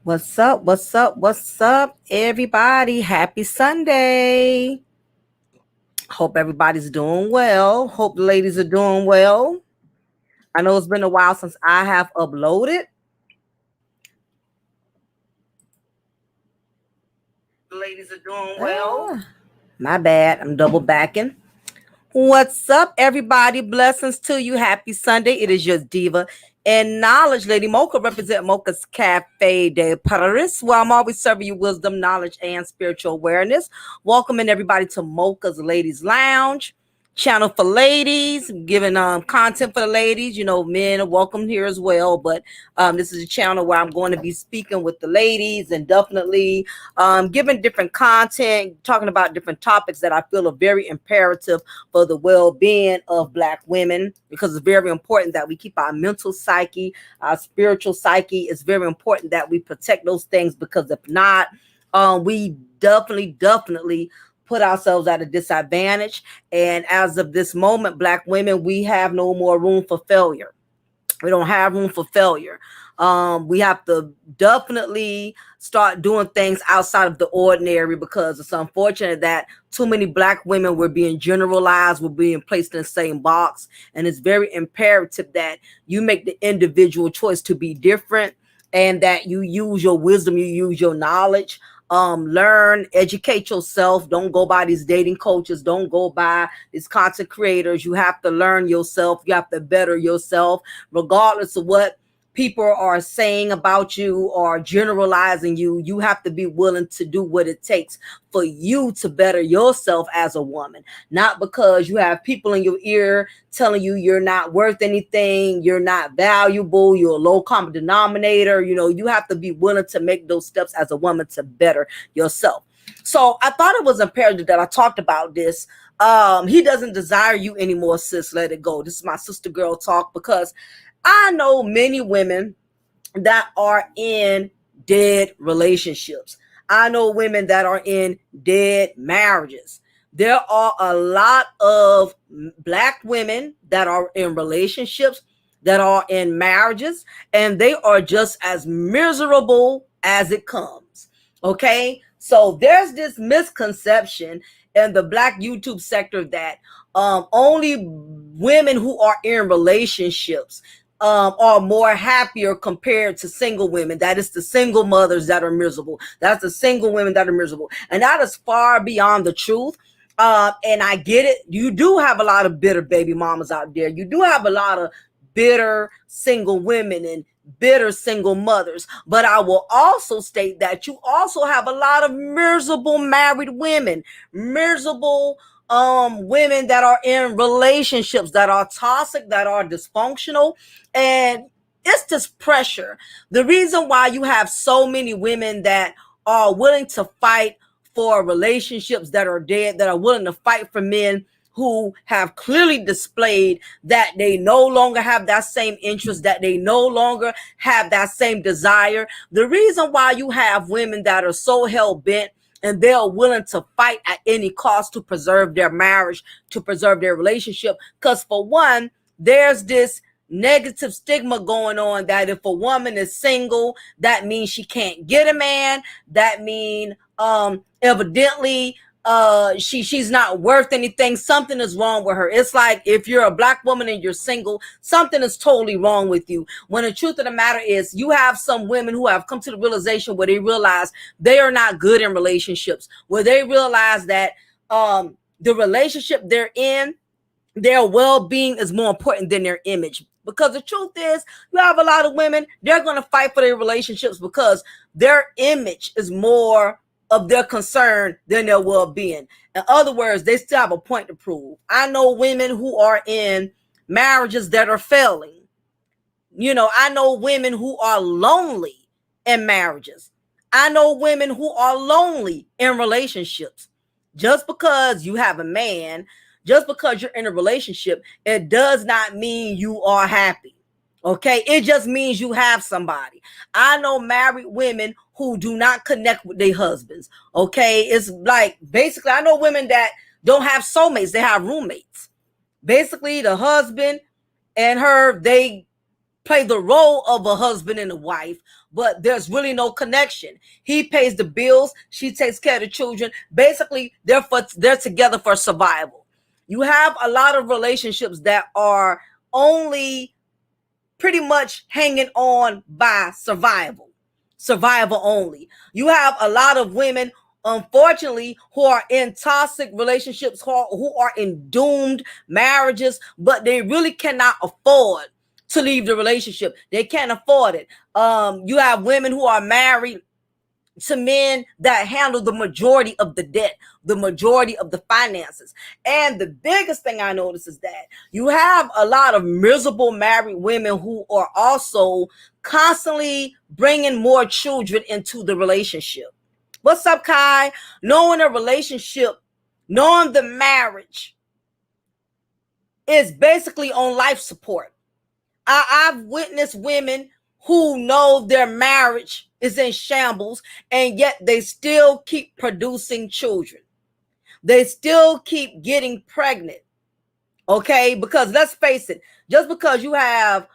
What's up? What's up? What's up, everybody? Happy Sunday. Hope everybody's doing well. Hope the ladies are doing well. I know it's been a while since I have uploaded. The ladies are doing well. My bad. I'm double backing. What's up, everybody? Blessings to you. Happy Sunday. It is your diva and knowledge lady Mocha, represent Mocha's Cafe de Paris, where I'm always serving you wisdom, knowledge, and spiritual awareness. Welcoming everybody to Mocha's Ladies Lounge, channel for ladies, giving content for the ladies. You know, men are welcome here as well, but this is a channel where I'm going to be speaking with the ladies and definitely giving different content, talking about different topics that I feel are very imperative for the well-being of Black women, because it's very important that we keep our mental psyche, our spiritual psyche. It's very important that we protect those things, because if not, we definitely put ourselves at a disadvantage. And as of this moment, Black women, we have no more room for failure. We don't have room for failure. We have to definitely start doing things outside of the ordinary, because it's unfortunate that too many Black women were being generalized, were being placed in the same box. And it's very imperative that you make the individual choice to be different, and that you use your wisdom, you use your knowledge. Learn, educate yourself. Don't go by these dating coaches. Don't go by these content creators. You have to learn yourself. You have to better yourself, regardless of what people are saying about you or generalizing you. You have to be willing to do what it takes for you to better yourself as a woman, not because you have people in your ear telling you you're not worth anything, you're not valuable, you're a low common denominator. You know, you have to be willing to make those steps as a woman to better yourself. So I thought it was imperative that I talked about this. He doesn't desire you anymore, sis. Let it go. This is my sister girl talk, because I know many women that are in dead relationships. I know women that are in dead marriages. There are a lot of Black women that are in relationships, that are in marriages, and they are just as miserable as it comes. Okay? So there's this misconception in the Black YouTube sector that only women who are in relationships are more happier compared to single women. That is the single mothers that are miserable. That's the single women that are miserable. And that is far beyond the truth. And I get it. You do have a lot of bitter baby mamas out there. You do have a lot of bitter single women and bitter single mothers. But I will also state that you also have a lot of miserable married women, miserable women that are in relationships that are toxic, that are dysfunctional. And it's this pressure. The reason why you have so many women that are willing to fight for relationships that are dead, that are willing to fight for men who have clearly displayed that they no longer have that same interest, that they no longer have that same desire. The reason why you have women that are so hell-bent and they're willing to fight at any cost to preserve their marriage, to preserve their relationship, because for one, there's this negative stigma going on that if a woman is single, that means she can't get a man. That means evidently she's not worth anything. Something is wrong with her. It's like if you're a Black woman and you're single, something is totally wrong with you. When the truth of the matter is, you have some women who have come to the realization where they realize they are not good in relationships, where they realize that the relationship they're in, their well-being is more important than their image. Because the truth is, you have a lot of women, they're going to fight for their relationships because their image is more of their concern than their well-being. In other words, they still have a point to prove. I know women who are in marriages that are failing. You know, I know women who are lonely in marriages. I know women who are lonely in relationships. Just because you have a man, just because you're in a relationship, it does not mean you are happy. Okay, it just means you have somebody. I know married women who do not connect with their husbands. Okay, it's like basically, I know women that don't have soulmates, they have roommates. Basically, the husband and her, they play the role of a husband and a wife, but there's really no connection. He pays the bills, she takes care of the children. Basically, they're together for survival. You have a lot of relationships that are only pretty much hanging on by survival only. You have a lot of women, unfortunately, who are in toxic relationships, who are in doomed marriages, but they really cannot afford to leave the relationship. They can't afford it. You have women who are married to men that handle the majority of the debt, the majority of the finances. And the biggest thing I notice is that you have a lot of miserable married women who are also constantly bringing more children into the relationship. What's up, Kai? Knowing a relationship, knowing the marriage is basically on life support. I've witnessed women who know their marriage is in shambles, and yet they still keep producing children. They still keep getting pregnant. Okay, because let's face it, just because you have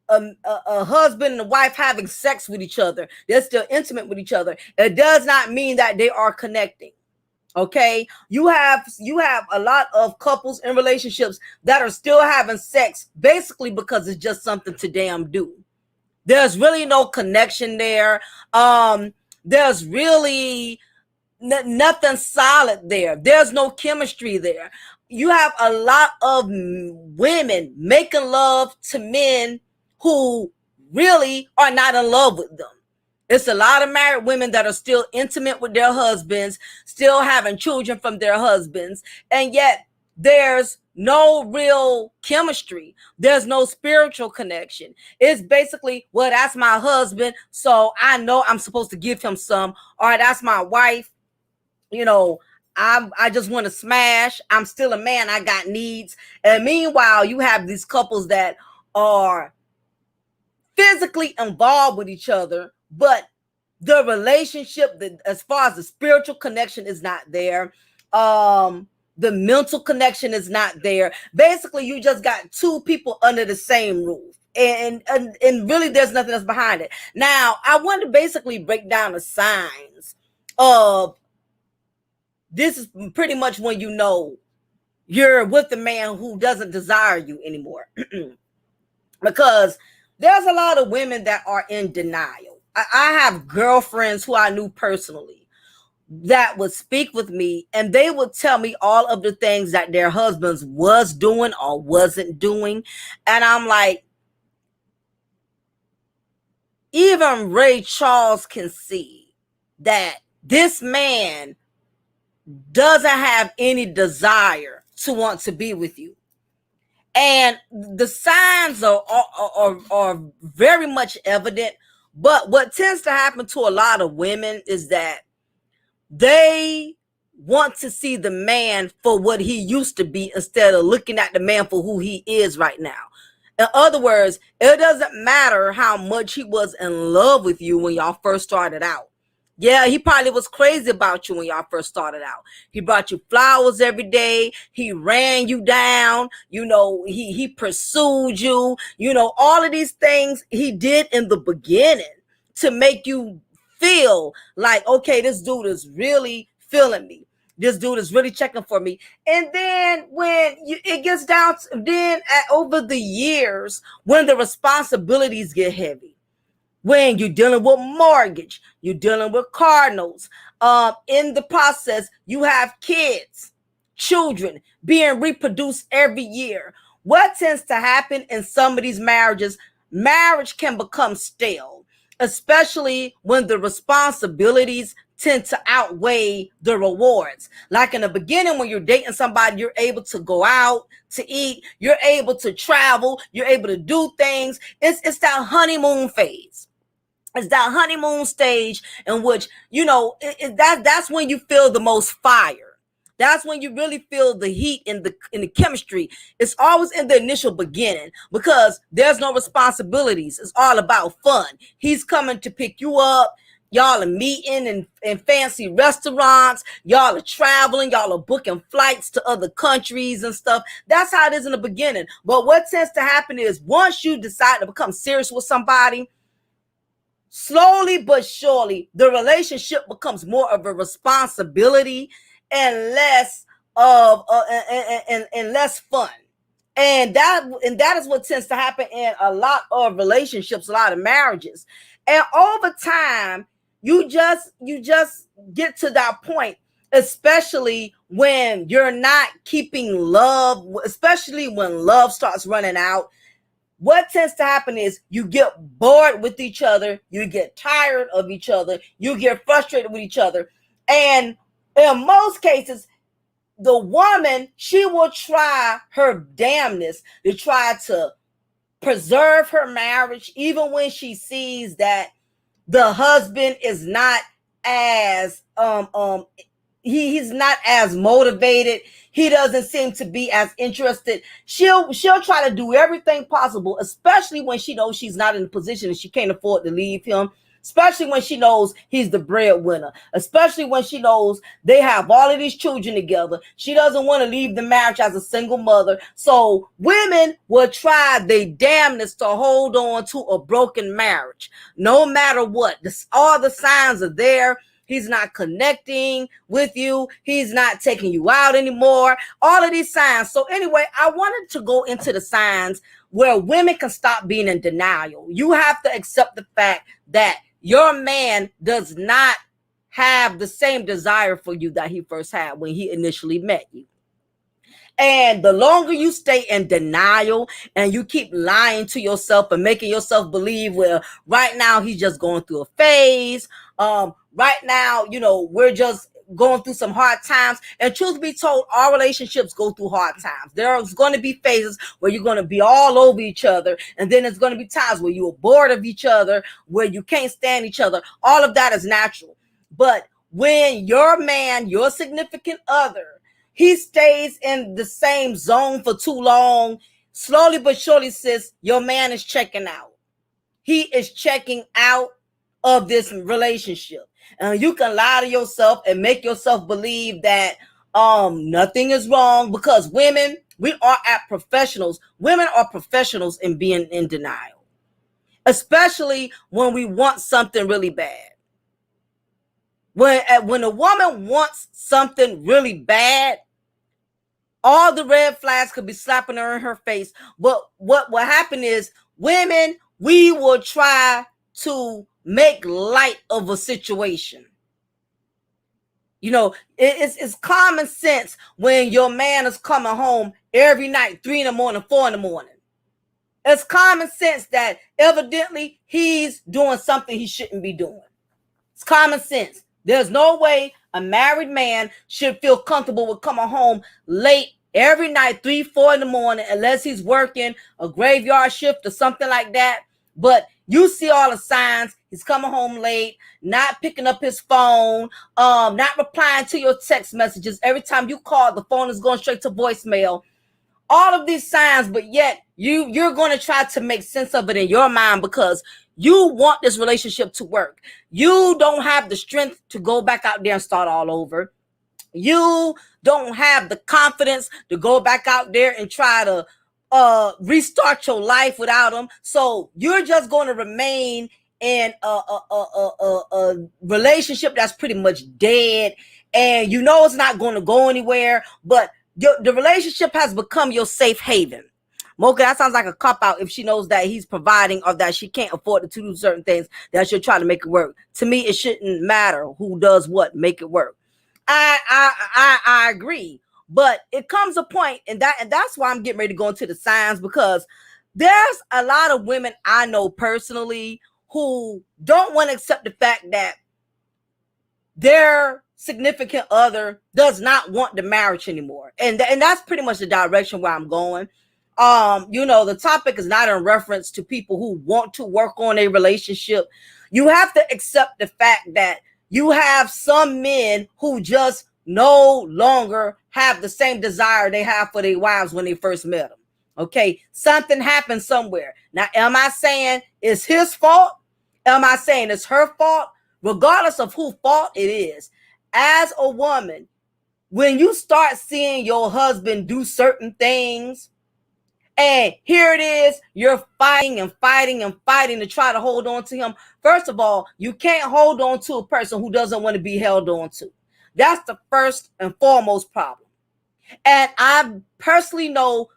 a husband and a wife having sex with each other, they're still intimate with each other. It does not mean that they are connecting. Okay, you have a lot of couples in relationships that are still having sex basically because it's just something to damn do. There's really no connection there. There's really nothing solid there. There's no chemistry there. You have a lot of women making love to men who really are not in love with them. It's a lot of married women that are still intimate with their husbands, still having children from their husbands, and yet there's no real chemistry. There's no spiritual connection. It's basically, well, that's my husband, so I know I'm supposed to give him some. Or that's my wife. You know, I just want to smash. I'm still a man. I got needs. And meanwhile, you have these couples that are physically involved with each other, but the relationship, as far as the spiritual connection, is not there. The mental connection is not there. Basically, you just got two people under the same roof. And really, there's nothing else behind it. Now, I want to basically break down the signs of this. Is pretty much when you know you're with a man who doesn't desire you anymore. Because there's a lot of women that are in denial. I have girlfriends who I knew personally that would speak with me, and they would tell me all of the things that their husbands was doing or wasn't doing. And I'm like, even Ray Charles can see that this man doesn't have any desire to want to be with you. And the signs are very much evident. But what tends to happen to a lot of women is that they want to see the man for what he used to be instead of looking at the man for who he is right now. In other words, it doesn't matter how much he was in love with you when y'all first started out. Yeah, he probably was crazy about you when y'all first started out. He brought you flowers every day. He ran you down. You know, he pursued you. You know, all of these things he did in the beginning to make you feel like, okay, this dude is really feeling me. This dude is really checking for me. And then when it gets down to, over the years, when the responsibilities get heavy, when you're dealing with mortgage, you're dealing with car notes. In the process, you have kids, children being reproduced every year. What tends to happen in some of these marriages, marriage can become stale, especially when the responsibilities tend to outweigh the rewards. Like in the beginning, when you're dating somebody, you're able to go out to eat, you're able to travel, you're able to do things. It's that honeymoon phase. It's that honeymoon stage in which, you know, that's when you feel the most fire. That's when you really feel the heat in the chemistry. It's always in the initial beginning because there's no responsibilities. It's all about fun. He's coming to pick you up. Y'all are meeting in fancy restaurants. Y'all are traveling. Y'all are booking flights to other countries and stuff. That's how it is in the beginning. But what tends to happen is once you decide to become serious with somebody, slowly but surely, the relationship becomes more of a responsibility and less of and less fun. And that is what tends to happen in a lot of relationships, a lot of marriages. And over time, you just get to that point, especially when you're not keeping love, especially when love starts running out. What tends to happen is you get bored with each other, you get tired of each other, you get frustrated with each other. And in most cases, the woman, she will try her damnness to try to preserve her marriage, even when she sees that the husband is not as he's not as motivated. He doesn't seem to be as interested. She'll try to do everything possible, especially when she knows she's not in a position and she can't afford to leave him. Especially when she knows he's the breadwinner. Especially when she knows they have all of these children together. She doesn't want to leave the marriage as a single mother. So women will try their damnness to hold on to a broken marriage. No matter what. All the signs are there. He's not connecting with you. He's not taking you out anymore. All of these signs. So anyway, I wanted to go into the signs where women can stop being in denial. You have to accept the fact that your man does not have the same desire for you that he first had when he initially met you. And the longer you stay in denial and you keep lying to yourself and making yourself believe, well, right now he's just going through a phase. Right now, we're just going through some hard times. And truth be told, all relationships go through hard times. There's going to be phases where you're going to be all over each other. And then there's going to be times where you're bored of each other, where you can't stand each other. All of that is natural. But when your man, your significant other, he stays in the same zone for too long, slowly but surely, sis, your man is checking out. He is checking out of this relationship. And you can lie to yourself and make yourself believe that nothing is wrong, because women, we are professionals. Women are professionals in being in denial, especially when we want something really bad. When a woman wants something really bad, all the red flags could be slapping her in her face. But what will happen is women, we will try to make light of a situation. It's common sense when your man is coming home every night, 3 in the morning, 4 in the morning. It's common sense that evidently he's doing something he shouldn't be doing. It's common sense. There's no way a married man should feel comfortable with coming home late every night, 3, 4 in the morning, unless he's working a graveyard shift or something like that. But you see all the signs. He's coming home late, not picking up his phone, not replying to your text messages. Every time you call, the phone is going straight to voicemail. All of these signs, but yet you're going to try to make sense of it in your mind because you want this relationship to work. You don't have the strength to go back out there and start all over. You don't have the confidence to go back out there and try to restart your life without him. So you're just going to remain in a relationship that's pretty much dead, and it's not going to go anywhere. But the relationship has become your safe haven. Mocha, that sounds like a cop-out if she knows that he's providing or that she can't afford to do certain things, that she'll try to make it work. To me, it shouldn't matter who does what, make it work. I agree. But it comes a point, and that's why I'm getting ready to go into the signs, because there's a lot of women I know personally who don't want to accept the fact that their significant other does not want the marriage anymore. And that's pretty much the direction where I'm going. The topic is not in reference to people who want to work on a relationship. You have to accept the fact that you have some men who just no longer have the same desire they have for their wives when they first met them. Okay, something happened somewhere. Now, am I saying it's his fault? Am I saying it's her fault? regardless of whose fault it is. As a woman, when you start seeing your husband do certain things, and here it is, you're fighting and fighting and fighting to try to hold on to him. First of all, you can't hold on to a person who doesn't want to be held on to. That's the first and foremost problem. And I personally know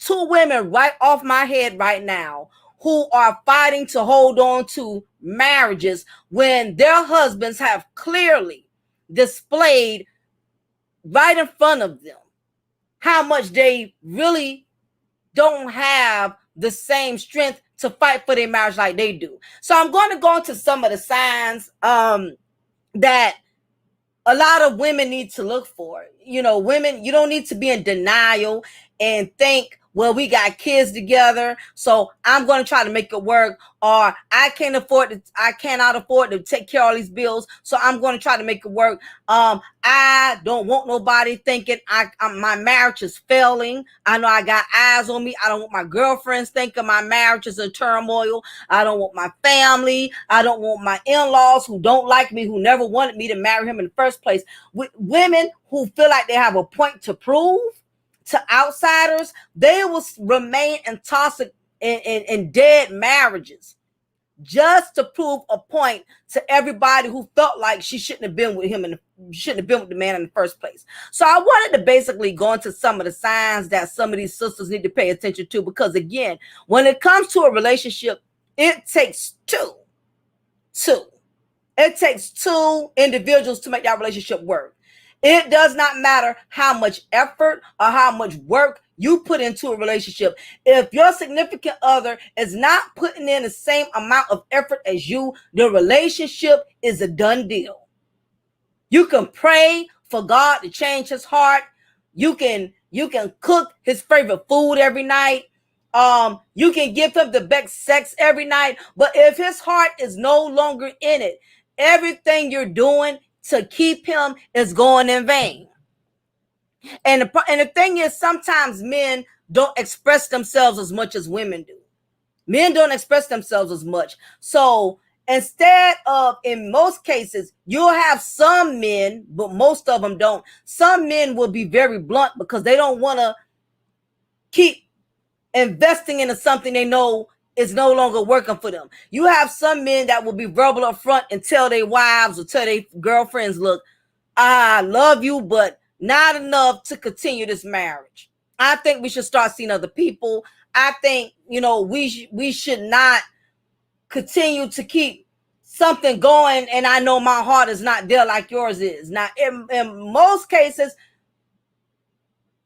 2 women right off my head right now who are fighting to hold on to marriages when their husbands have clearly displayed right in front of them how much they really don't have the same strength to fight for their marriage like they do. So I'm going to go into some of the signs that a lot of women need to look for. Women, you don't need to be in denial and think, well, we got kids together, so I'm going to try to make it work, or I cannot afford to take care of all these bills, so I'm going to try to make it work. I don't want nobody thinking my marriage is failing. I know I got eyes on me. I don't want my girlfriends thinking my marriage is in turmoil. I don't want my family. I don't want my in-laws who don't like me, who never wanted me to marry him in the first place. With women who feel like they have a point to prove to outsiders, they will remain in toxic and dead marriages just to prove a point to everybody who felt like she shouldn't have been with him and shouldn't have been with the man in the first place. So I wanted to basically go into some of the signs that some of these sisters need to pay attention to, because again, when it comes to a relationship, it takes two. It takes 2 individuals to make that relationship work. It does not matter how much effort or how much work you put into a relationship. If your significant other is not putting in the same amount of effort as you, the relationship is a done deal. You can pray for God to change his heart. You can cook his favorite food every night. You can give him the best sex every night. But if his heart is no longer in it, everything you're doing to keep him is going in vain. And the thing is, sometimes men don't express themselves as much as women do. Men don't express themselves as much. So instead of, in most cases, you'll have some men, but most of them don't. Some men will be very blunt because they don't want to keep investing into something they know is no longer working for them. You have some men that will be verbal up front and tell their wives or tell their girlfriends, look, I love you, but not enough to continue this marriage. I think we should start seeing other people. I think, we should not continue to keep something going, and I know my heart is not there like yours is. Now, in most cases,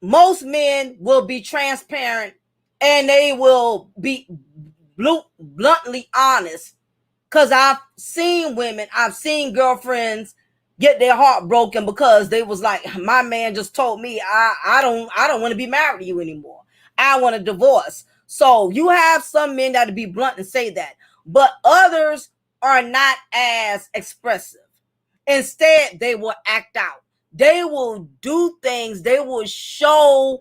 most men will be transparent and they will be bluntly honest, because I've seen girlfriends get their heart broken because they was like, my man just told me I don't want to be married to you anymore. I want a divorce. So you have some men that be blunt and say that, but others are not as expressive. Instead, they will act out. They will do things. They will show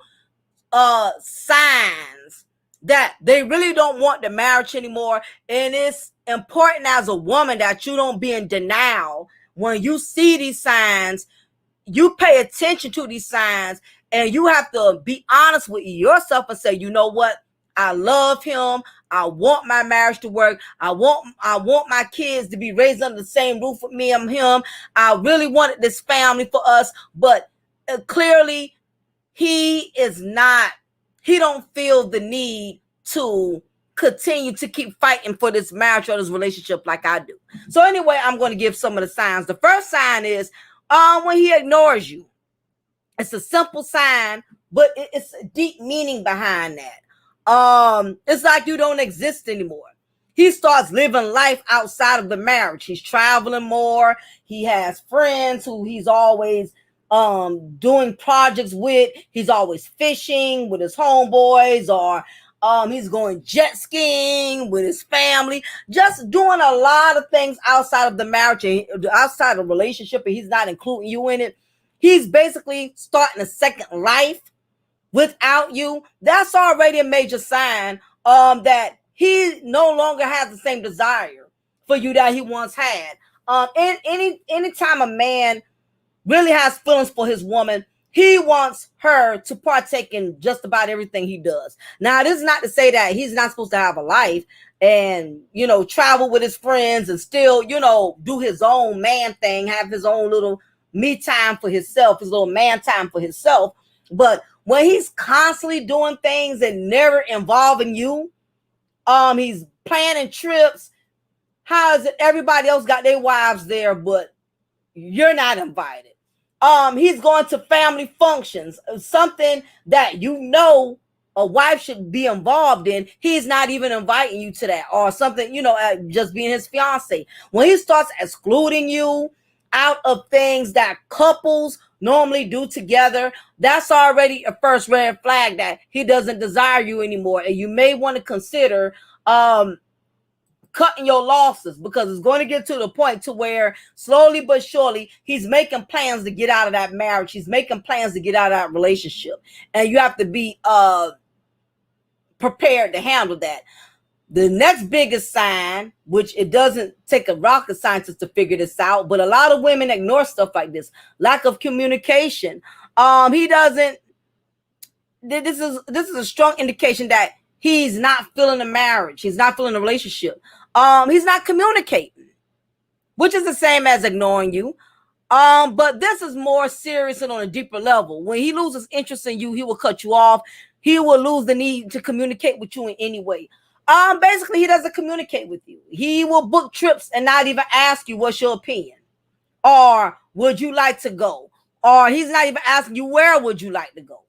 signs that they really don't want the marriage anymore. And it's important as a woman that you don't be in denial. When you see these signs, you pay attention to these signs, and you have to be honest with yourself and say, you know what? I love him. I want my marriage to work. I want my kids to be raised under the same roof with me and him. I really wanted this family for us, but clearly he don't feel the need to continue to keep fighting for this marriage or this relationship like I do. So anyway, I'm going to give some of the signs. The first sign is when he ignores you. It's a simple sign, but it's a deep meaning behind that. It's like you don't exist anymore. He starts living life outside of the marriage. He's traveling more. He has friends who he's always doing projects with. He's always fishing with his homeboys, or he's going jet skiing with his family, just doing a lot of things outside of the marriage, outside of the relationship, and he's not including you in it. He's basically starting a second life without you. That's already a major sign that he no longer has the same desire for you that he once had. Anytime a man really has feelings for his woman, he wants her to partake in just about everything he does. Now, this is not to say that he's not supposed to have a life and, travel with his friends and still, do his own man thing, have his own little me time for himself, his little man time for himself. But when he's constantly doing things and never involving you, he's planning trips. How is it everybody else got their wives there, but you're not invited? He's going to family functions, something that a wife should be involved in. He's not even inviting you to that, or something, just being his fiance. When he starts excluding you out of things that couples normally do together, that's already a first red flag that he doesn't desire you anymore. And you may want to consider cutting your losses, because it's going to get to the point to where slowly but surely he's making plans to get out of that marriage. He's making plans to get out of that relationship, and you have to be prepared to handle that. The next biggest sign, which it doesn't take a rocket scientist to figure this out, but a lot of women ignore stuff like this: lack of communication. He doesn't. This is a strong indication that he's not feeling the marriage. He's not feeling the relationship. He's not communicating, which is the same as ignoring you. But this is more serious and on a deeper level. When he loses interest in you, he will cut you off. He will lose the need to communicate with you in any way. Basically, he doesn't communicate with you. He will book trips and not even ask you what's your opinion, or would you like to go, or he's not even asking you where would you like to go.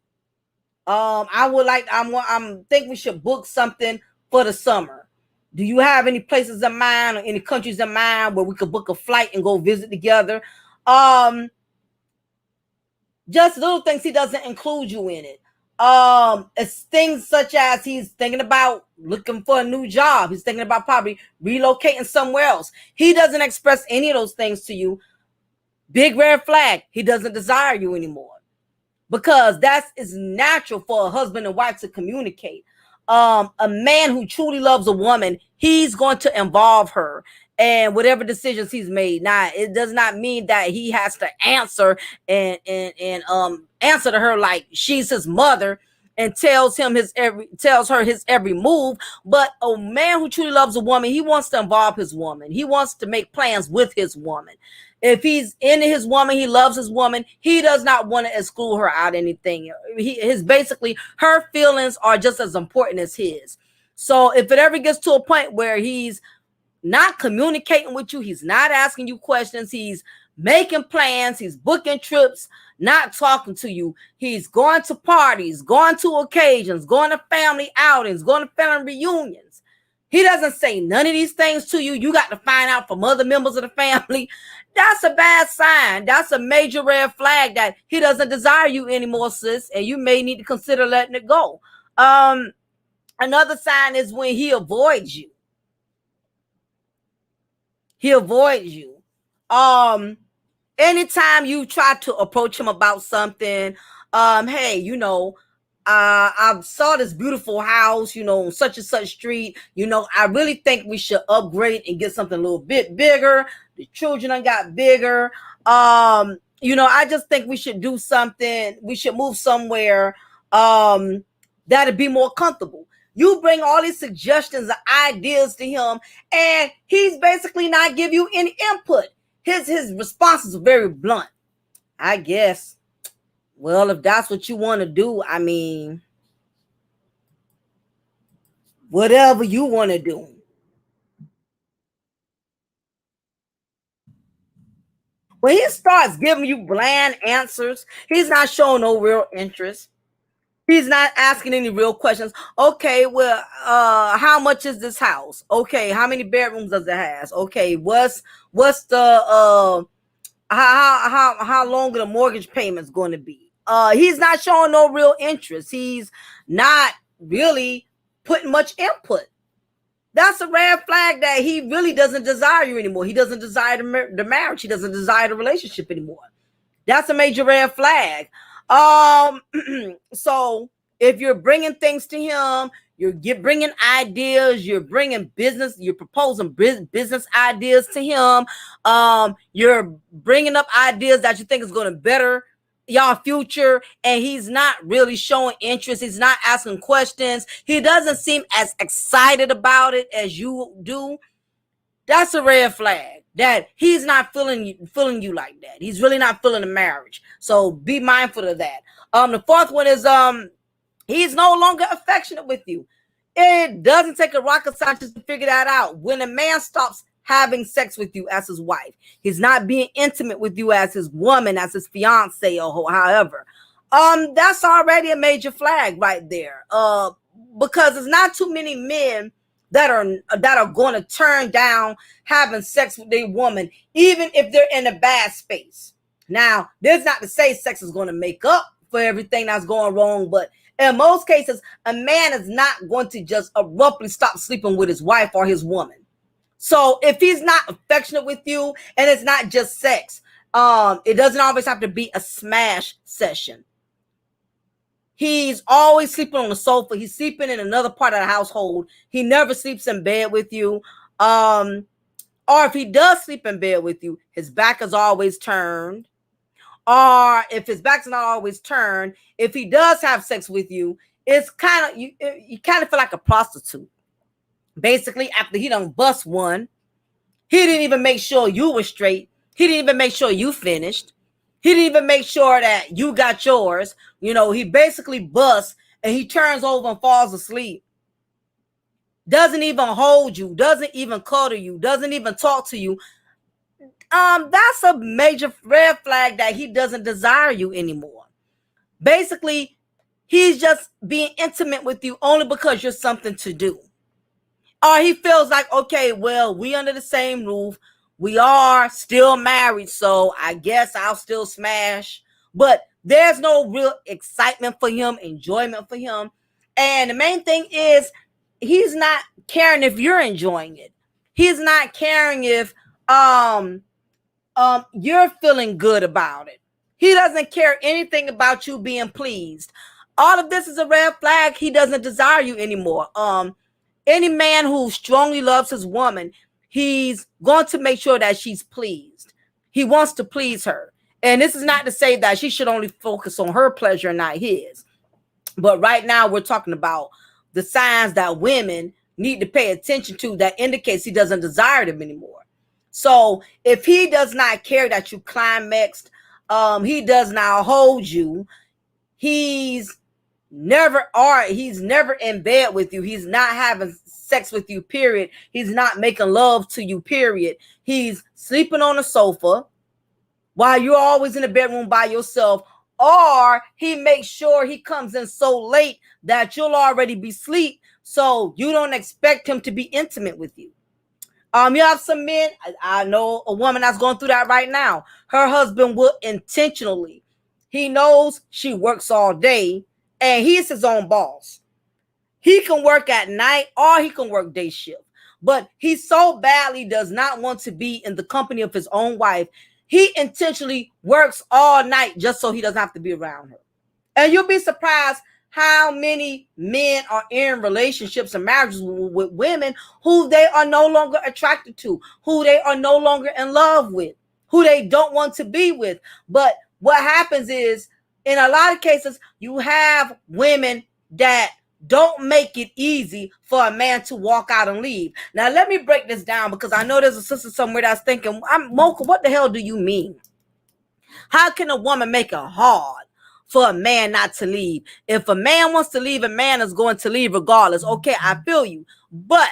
I'm think we should book something for the summer. Do you have any places in mind or any countries in mind where we could book a flight and go visit together? Just little things. He doesn't include you in it. It's things such as he's thinking about looking for a new job. He's thinking about probably relocating somewhere else. He doesn't express any of those things to you. Big red flag. He doesn't desire you anymore, because that is natural for a husband and wife to communicate. A man who truly loves a woman, he's going to involve her and whatever decisions he's made. Now, it does not mean that he has to answer and answer to her like she's his mother and tells her his every move. But a man who truly loves a woman, he wants to involve his woman. He wants to make plans with his woman. If he's into his woman, he loves his woman, he does not want to exclude her out of anything. His basically, her feelings are just as important as his. So if it ever gets to a point where he's not communicating with you, he's not asking you questions, he's making plans, he's booking trips, not talking to you, he's going to parties, going to occasions, going to family outings, going to family reunions, he doesn't say none of these things to you, you got to find out from other members of the family, that's a bad sign. That's a major red flag that he doesn't desire you anymore, sis, and you may need to consider letting it go. Another sign is when he avoids you. He avoids you. Anytime you try to approach him about something, hey, I saw this beautiful house, on such and such street. I really think we should upgrade and get something a little bit bigger. The children done got bigger. I just think we should do something. We should move somewhere that'd be more comfortable. You bring all these suggestions and ideas to him, and he's basically not give you any input. His responses are very blunt. I guess. Well, if that's what you want to do, I mean, whatever you want to do. When he starts giving you bland answers, he's not showing no real interest. He's not asking any real questions. Okay, well, how much is this house? Okay, how many bedrooms does it have? Okay, what's the how long are the mortgage payments going to be? He's not showing no real interest. He's not really putting much input. That's a red flag that he really doesn't desire you anymore. He doesn't desire the marriage. He doesn't desire the relationship anymore. That's a major red flag. So if you're bringing things to him, bringing ideas, you're bringing business, you're proposing business ideas to him. You're bringing up ideas that you think is going to better y'all future, and he's not really showing interest. He's not asking questions. He doesn't seem as excited about it as you do. That's a red flag that he's not feeling you like that. He's really not feeling the marriage. So be mindful of that. The fourth one is he's no longer affectionate with you. It doesn't take a rocket scientist to figure that out. When a man stops having sex with you as his wife, he's not being intimate with you as his woman, as his fiance, or however, that's already a major flag right there. Because there's not too many men that are going to turn down having sex with their woman, even if they're in a bad space. Now, there's not to say sex is going to make up for everything that's going wrong, but in most cases, a man is not going to just abruptly stop sleeping with his wife or his woman. So if he's not affectionate with you, and it's not just sex, it doesn't always have to be a smash session. He's always sleeping on the sofa. He's sleeping in another part of the household. He never sleeps in bed with you. Or if he does sleep in bed with you, his back is always turned. Or if his back's not always turned, if he does have sex with you, it's kind of, you kind of feel like a prostitute. Basically, after he done bust one, he didn't even make sure you were straight. He didn't even make sure you finished. He didn't even make sure that you got yours. You know, he basically busts and he turns over and falls asleep. Doesn't even hold you, doesn't even cuddle you, doesn't even talk to you. That's a major red flag that he doesn't desire you anymore. Basically, he's just being intimate with you only because you're something to do. Or he feels like, okay, well, we under the same roof. We are still married, so I guess I'll still smash. But there's no real excitement for him, enjoyment for him. And the main thing is he's not caring if you're enjoying it. He's not caring if you're feeling good about it. He doesn't care anything about you being pleased. All of this is a red flag. He doesn't desire you anymore. Any man who strongly loves his woman, he's going to make sure that she's pleased. He wants to please her. And this is not to say that she should only focus on her pleasure and not his. But right now we're talking about the signs that women need to pay attention to that indicates he doesn't desire them anymore. So if he does not care that you climaxed, he does not hold you, he's never in bed with you, he's not having sex with you, period. He's not making love to you, period. He's sleeping on the sofa while you're always in the bedroom by yourself, or he makes sure he comes in so late that you'll already be asleep, so you don't expect him to be intimate with you. You have some men, I know a woman that's going through that right now. Her husband will intentionally, he knows she works all day and he's his own boss. He can work at night or he can work day shift, but he so badly does not want to be in the company of his own wife. He intentionally works all night just so he doesn't have to be around her. And you'll be surprised how many men are in relationships and marriages with women who they are no longer attracted to, who they are no longer in love with, who they don't want to be with. But what happens is, in a lot of cases, you have women that don't make it easy for a man to walk out and leave. Now, let me break this down, because I know there's a sister somewhere that's thinking, Mocha, what the hell do you mean? How can a woman make it hard for a man not to leave? If a man wants to leave, a man is going to leave regardless. Okay, I feel you. But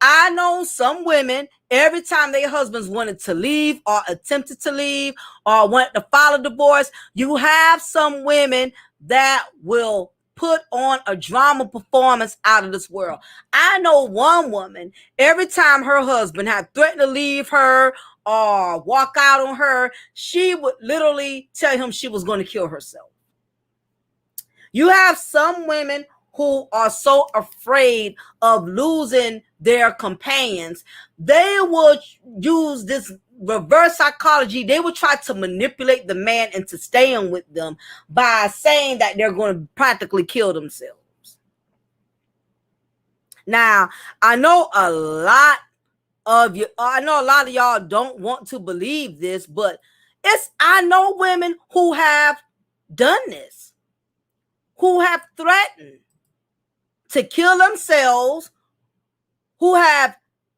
I know some women, every time their husbands wanted to leave or attempted to leave or wanted to file a divorce, you have some women that will put on a drama performance out of this world. I know one woman, every time her husband had threatened to leave her or walk out on her, she would literally tell him she was going to kill herself. You have some women who are so afraid of losing their companions, they will use this reverse psychology. They will try to manipulate the man into staying with them by saying that they're going to practically kill themselves. Now, I know a lot I know a lot of y'all don't want to believe this, but I know women who have done this, who have threatened to kill themselves, who have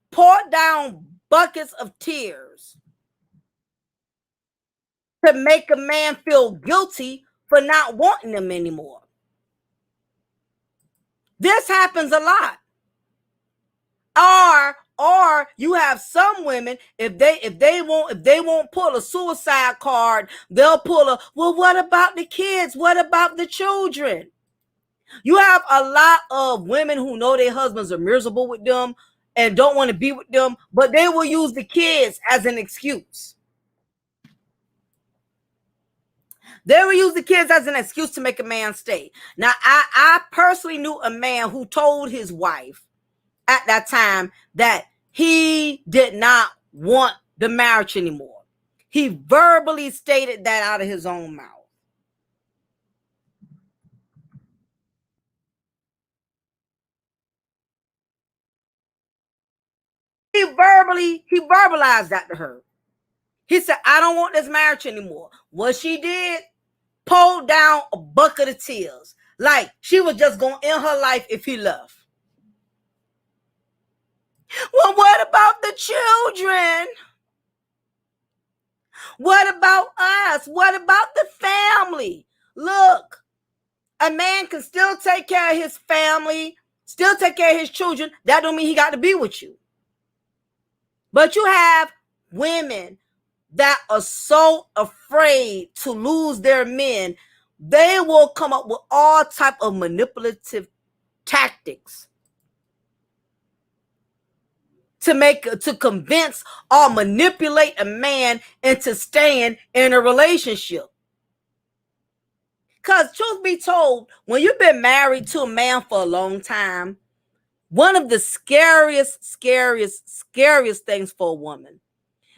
poured down buckets of tears to make a man feel guilty for not wanting them anymore. This happens a lot. Or you have some women, if they won't pull a suicide card, they'll pull a, well, what about the kids? What about the children? You have a lot of women who know their husbands are miserable with them and don't want to be with them, but they will use the kids as an excuse. They will use the kids as an excuse to make a man stay. Now, I personally knew a man who told his wife at that time that he did not want the marriage anymore. He verbally stated that out of his own mouth. He verbalized that to her. He said, I don't want this marriage anymore. What she did, pulled down a bucket of tears. Like she was just going to end her life if he left. Well, what about the children? What about us? What about the family? Look, a man can still take care of his family, still take care of his children. That don't mean he got to be with you. But you have women that are so afraid to lose their men, they will come up with all type of manipulative tactics to convince or manipulate a man into staying in a relationship. Because truth be told, when you've been married to a man for a long time, one of the scariest things for a woman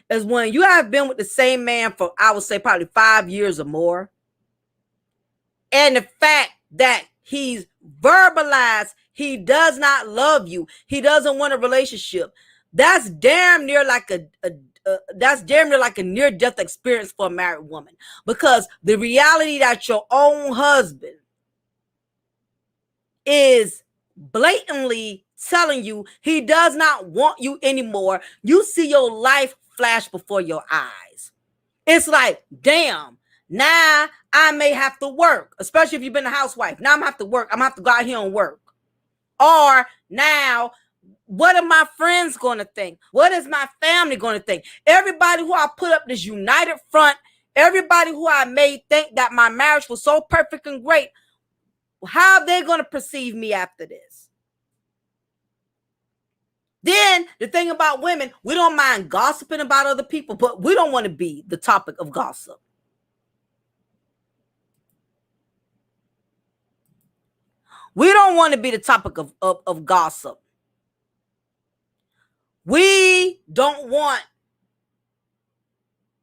is when you have been with the same man for, I would say, probably 5 years or more. And the fact that he's verbalized he does not love you, he doesn't want a relationship. That's damn near like a near-death experience for a married woman, because the reality that your own husband is blatantly telling you he does not want you anymore, you see your life flash before your eyes. It's like, damn, now I may have to work, especially if you've been a housewife. Now I'm gonna have to work. I'm gonna have to go out here and work. Or now, what are my friends gonna think? What is my family gonna think? Everybody who I put up this united front, everybody who I made think that my marriage was so perfect and great, how are they gonna perceive me after this? Then the thing about women, we don't mind gossiping about other people, but we don't want to be the topic of gossip. We don't want to be the topic of gossip. We don't want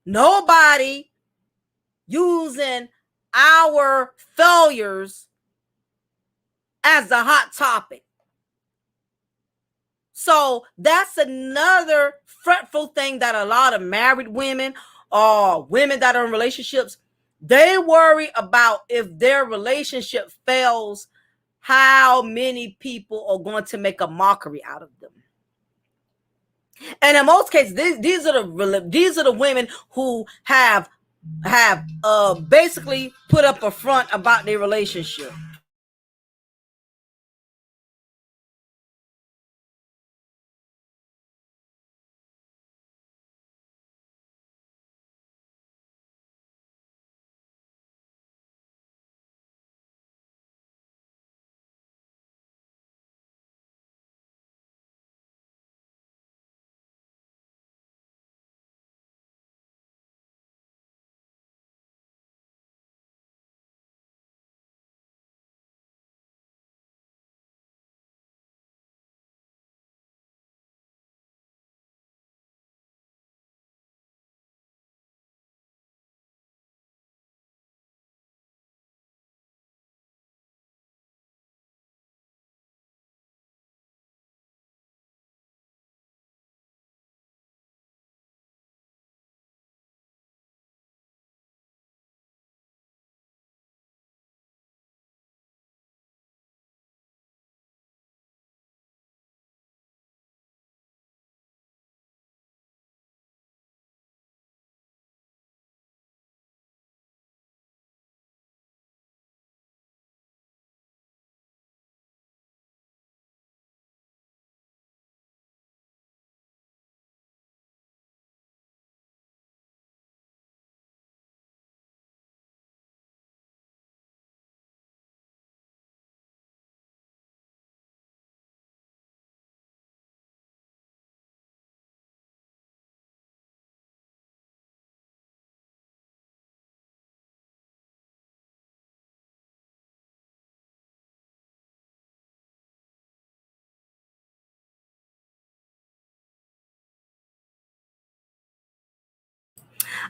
nobody using our failures as a hot topic. So that's another fretful thing that a lot of married women or women that are in relationships, they worry about if their relationship fails, how many people are going to make a mockery out of them. And in most cases, these are the women who have basically put up a front about their relationship.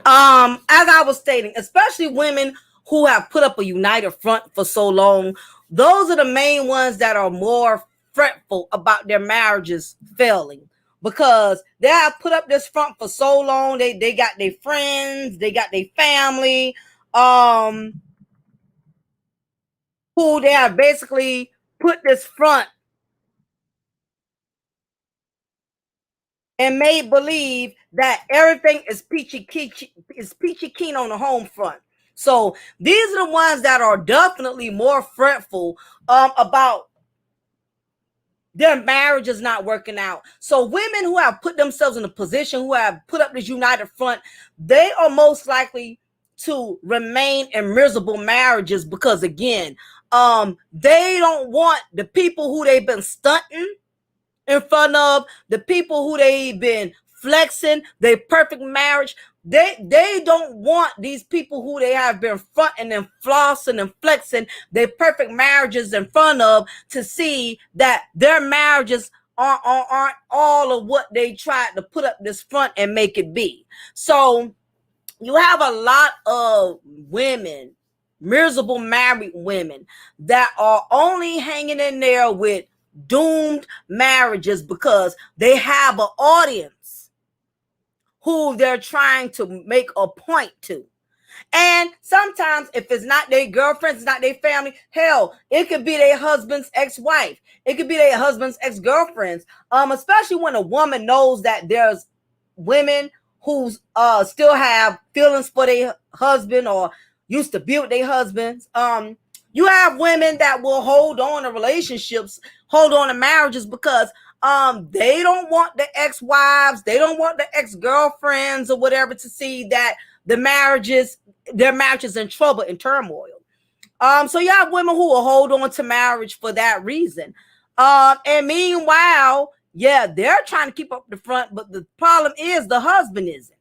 As I was stating, especially women who have put up a united front for so long, those are the main ones that are more fretful about their marriages failing, because they have put up this front for so long. They got their friends, they got their family, who they have basically put this front and made believe that everything is peachy keen on the home front. So these are the ones that are definitely more fretful about their marriage is not working out. So women who have put themselves in a position, who have put up this united front, they are most likely to remain in miserable marriages, because again, they don't want the people who they've been stunting in front of, the people who they've been flexing their perfect marriage. They don't want these people who they have been fronting and flossing and flexing their perfect marriages in front of, to see that their marriages aren't all of what they tried to put up this front and make it be. So you have a lot of women, miserable married women, that are only hanging in there with doomed marriages because they have an audience who they're trying to make a point to. And sometimes if it's not their girlfriends, it's not their family, hell, it could be their husband's ex-wife. It could be their husband's ex-girlfriends. Especially when a woman knows that there's women who still have feelings for their husband or used to be with their husbands. You have women that will hold on to relationships, hold on to marriages, because they don't want the ex-wives, they don't want the ex-girlfriends or whatever to see that their marriage is in trouble, in turmoil. So you have women who will hold on to marriage for that reason. And meanwhile, yeah, they're trying to keep up the front, but the problem is the husband isn't.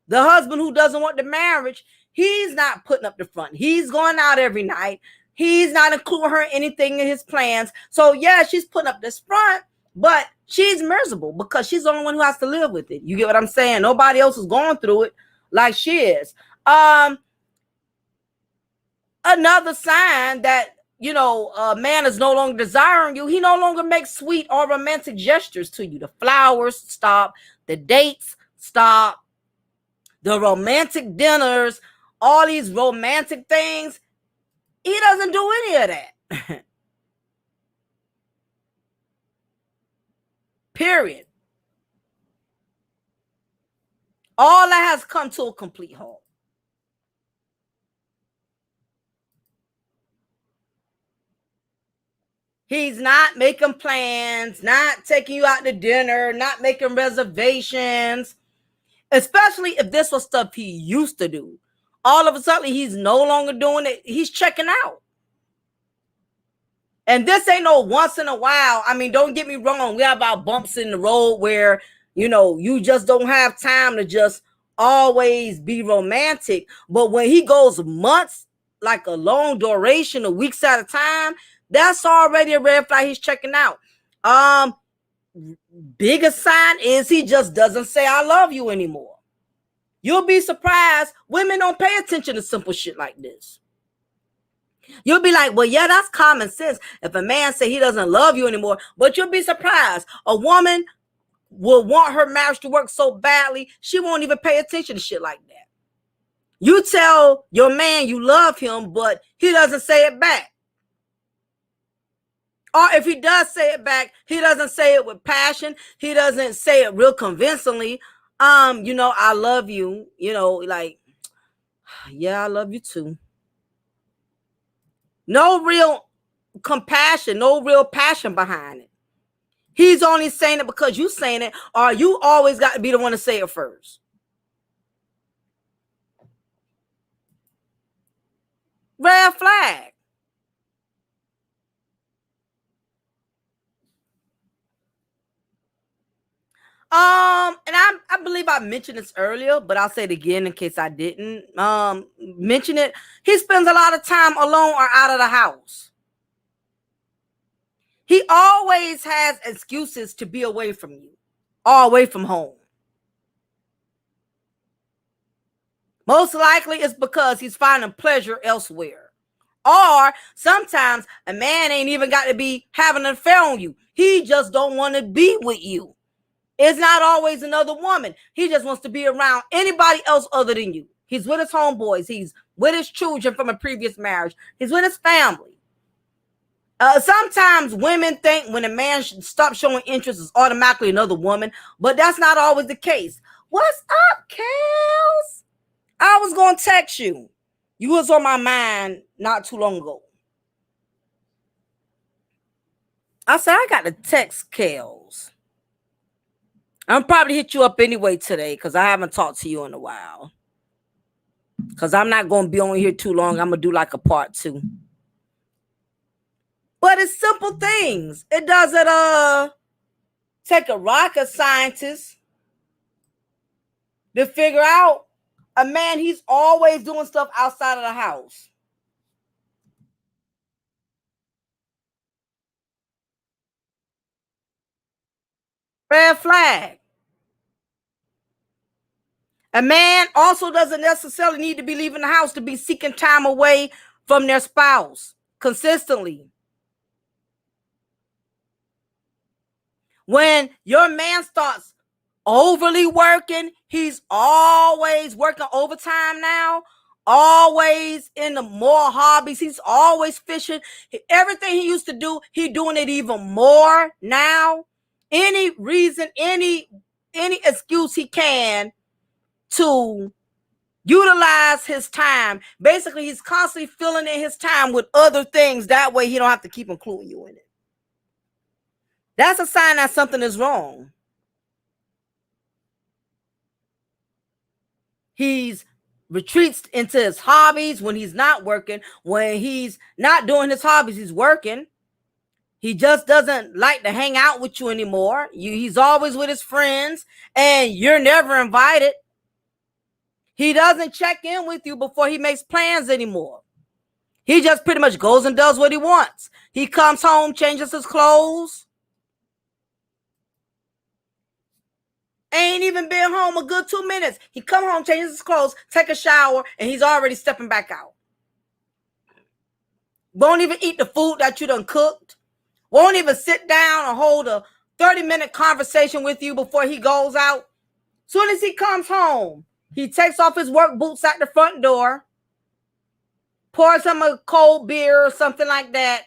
The husband who doesn't want the marriage, he's not putting up the front. He's going out every night. He's not including her in anything in his plans. So yeah, she's putting up this front, but she's miserable because she's the only one who has to live with it. You get what I'm saying? Nobody else is going through it like she is. Another sign that, you know, a man is no longer desiring you, he no longer makes sweet or romantic gestures to you. The flowers stop, the dates stop, the romantic dinners, all these romantic things. He doesn't do any of that. Period. All that has come to a complete halt. He's not making plans, not taking you out to dinner, not making reservations, especially if this was stuff he used to do. All of a sudden, he's no longer doing it. He's checking out. And this ain't no once in a while. I mean, don't get me wrong. We have our bumps in the road where, you know, you just don't have time to just always be romantic. But when he goes months, like a long duration of weeks at a time, that's already a red flag. He's checking out. Biggest sign is he just doesn't say I love you anymore. You'll be surprised. Women don't pay attention to simple shit like this. You'll be like, well, yeah, that's common sense. If a man say he doesn't love you anymore, but you'll be surprised. A woman will want her marriage to work so badly, she won't even pay attention to shit like that. You tell your man you love him, but he doesn't say it back. Or if he does say it back, he doesn't say it with passion. He doesn't say it real convincingly. You know, I love you. You know, like, yeah, I love you too. No real compassion, no real passion behind it. He's only saying it because you saying it, or you always got to be the one to say it first. Red flag. And I believe I mentioned this earlier, but I'll say it again in case I didn't mention it. He spends a lot of time alone or out of the house. He always has excuses to be away from you or away from home. Most likely it's because he's finding pleasure elsewhere. Or sometimes a man ain't even got to be having an affair on you. He just don't want to be with you. It's not always another woman. He just wants to be around anybody else other than you. He's with his homeboys. He's with his children from a previous marriage. He's with his family. Sometimes women think when a man should stop showing interest is automatically another woman, but that's not always the case. What's up, Kels? I was going to text you. You was on my mind not too long ago. I said, I got to text Kels. I'm probably hit you up anyway today because I haven't talked to you in a while. Because I'm not going to be on here too long. I'm going to do like a part 2. But it's simple things. It doesn't take a rocket scientist to figure out a man. He's always doing stuff outside of the house. Red flag. A man also doesn't necessarily need to be leaving the house to be seeking time away from their spouse consistently. When your man starts overly working, he's always working overtime now, always in the more hobbies. He's always fishing. Everything he used to do, he's doing it even more now. Any reason, any excuse he can to utilize his time. Basically, he's constantly filling in his time with other things. That way he don't have to keep including you in it. That's a sign that something is wrong. He's retreats into his hobbies when he's not working. When he's not doing his hobbies, he's working. He just doesn't like to hang out with you anymore. He's always with his friends, and you're never invited. He doesn't check in with you before he makes plans anymore. He just pretty much goes and does what he wants. He comes home, changes his clothes. Ain't even been home a good 2 minutes. He come home, changes his clothes, take a shower, and he's already stepping back out. Won't even eat the food that you done cooked. Won't even sit down and hold a 30-minute conversation with you before he goes out. Soon as he comes home, he takes off his work boots at the front door, pours him a cold beer or something like that,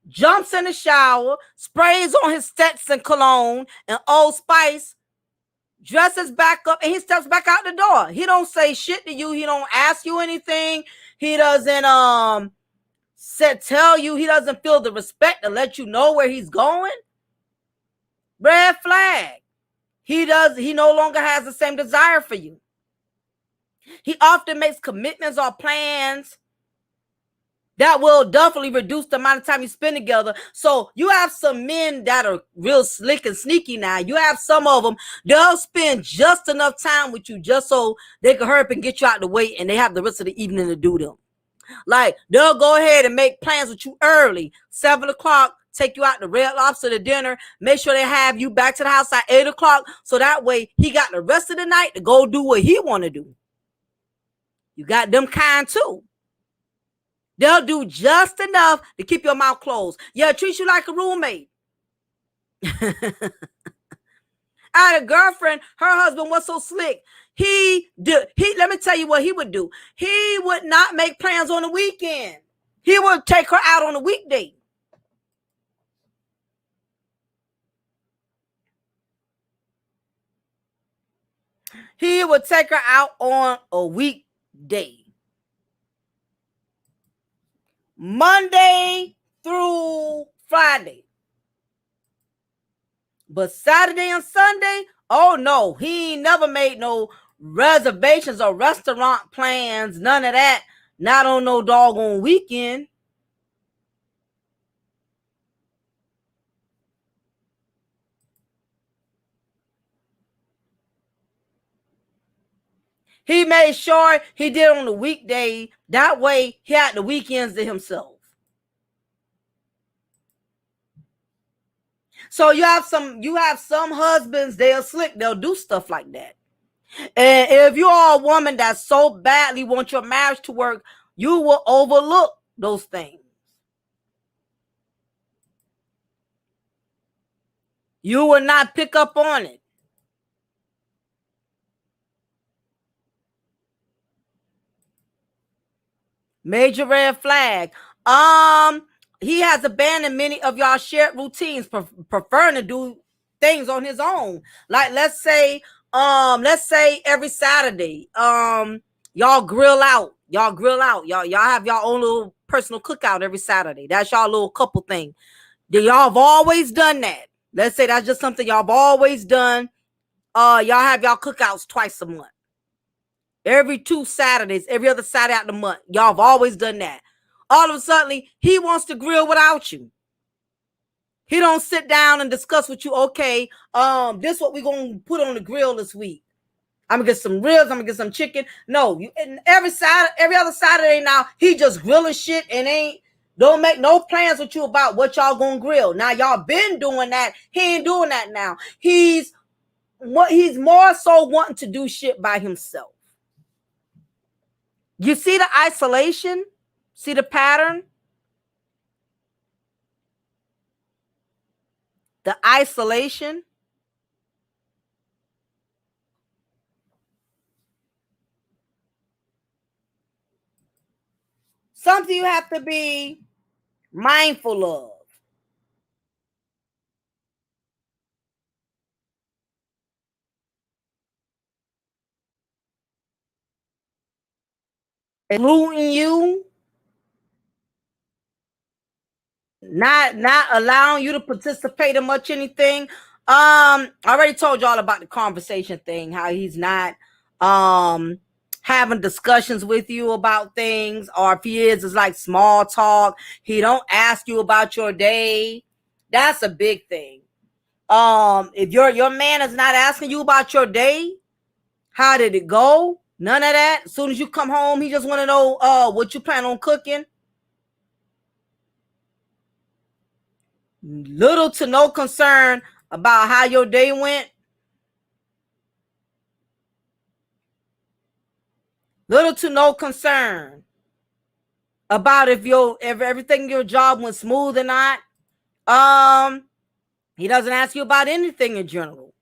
jumps in the shower, sprays on his Stetson cologne and Old Spice, dresses back up, and he steps back out the door. He don't say shit to you. He don't ask you anything. He doesn't tell you. He doesn't feel the respect to let you know where he's going. Red flag. He no longer has the same desire for you. He often makes commitments or plans that will definitely reduce the amount of time you spend together. So you have some men that are real slick and sneaky now. You have some of them, they'll spend just enough time with you just so they can hurry up and get you out the way, and they have the rest of the evening to do them. Like, they'll go ahead and make plans with you early, 7 o'clock, take you out to Red Lobster to dinner, make sure they have you back to the house at 8 o'clock, so that way he got the rest of the night to go do what he want to do. You got them kind too. They'll do just enough to keep your mouth closed. Yeah, treat you like a roommate. I had a girlfriend, her husband was so slick. Let me tell you what he would do. He would not make plans on the weekend. He would take her out on a weekday. He would take her out on a weekday. Monday through Friday. But Saturday and Sunday, oh no, he ain't never made no reservations or restaurant plans, none of that. Not on no doggone weekend. He made sure he did on the weekday. That way he had the weekends to himself. So you have some husbands, they're slick, they'll do stuff like that. And if you are a woman that so badly wants your marriage to work, you will overlook those things. You will not pick up on it. Major red flag. He has abandoned many of y'all shared routines, preferring to do things on his own. Like let's say every Saturday, y'all grill out. Y'all have y'all own little personal cookout every Saturday. That's y'all little couple thing. Y'all have always done that. Let's say that's just something y'all have always done. Y'all have y'all cookouts twice a month. Every 2 Saturdays, every other Saturday out the month. Y'all have always done that. All of a sudden, he wants to grill without you. He don't sit down and discuss with you, okay, this is what we're going to put on the grill this week. I'm going to get some ribs. I'm going to get some chicken. No, every other Saturday now, he just grilling shit and don't make no plans with you about what y'all going to grill. Now, y'all been doing that. He ain't doing that now. He's more so wanting to do shit by himself. You see the isolation? See the pattern? The isolation. Something you have to be mindful of. Including you. Not allowing you to participate in much anything. I already told y'all about the conversation thing, how he's not having discussions with you about things, or if he is, it's like small talk. He don't ask you about your day. That's a big thing. If your man is not asking you about your day, how did it go? None of that. As soon as you come home, he just want to know what you plan on cooking. Little to no concern about how your day went. Little to no concern about if everything in your job went smooth or not. He doesn't ask you about anything in general.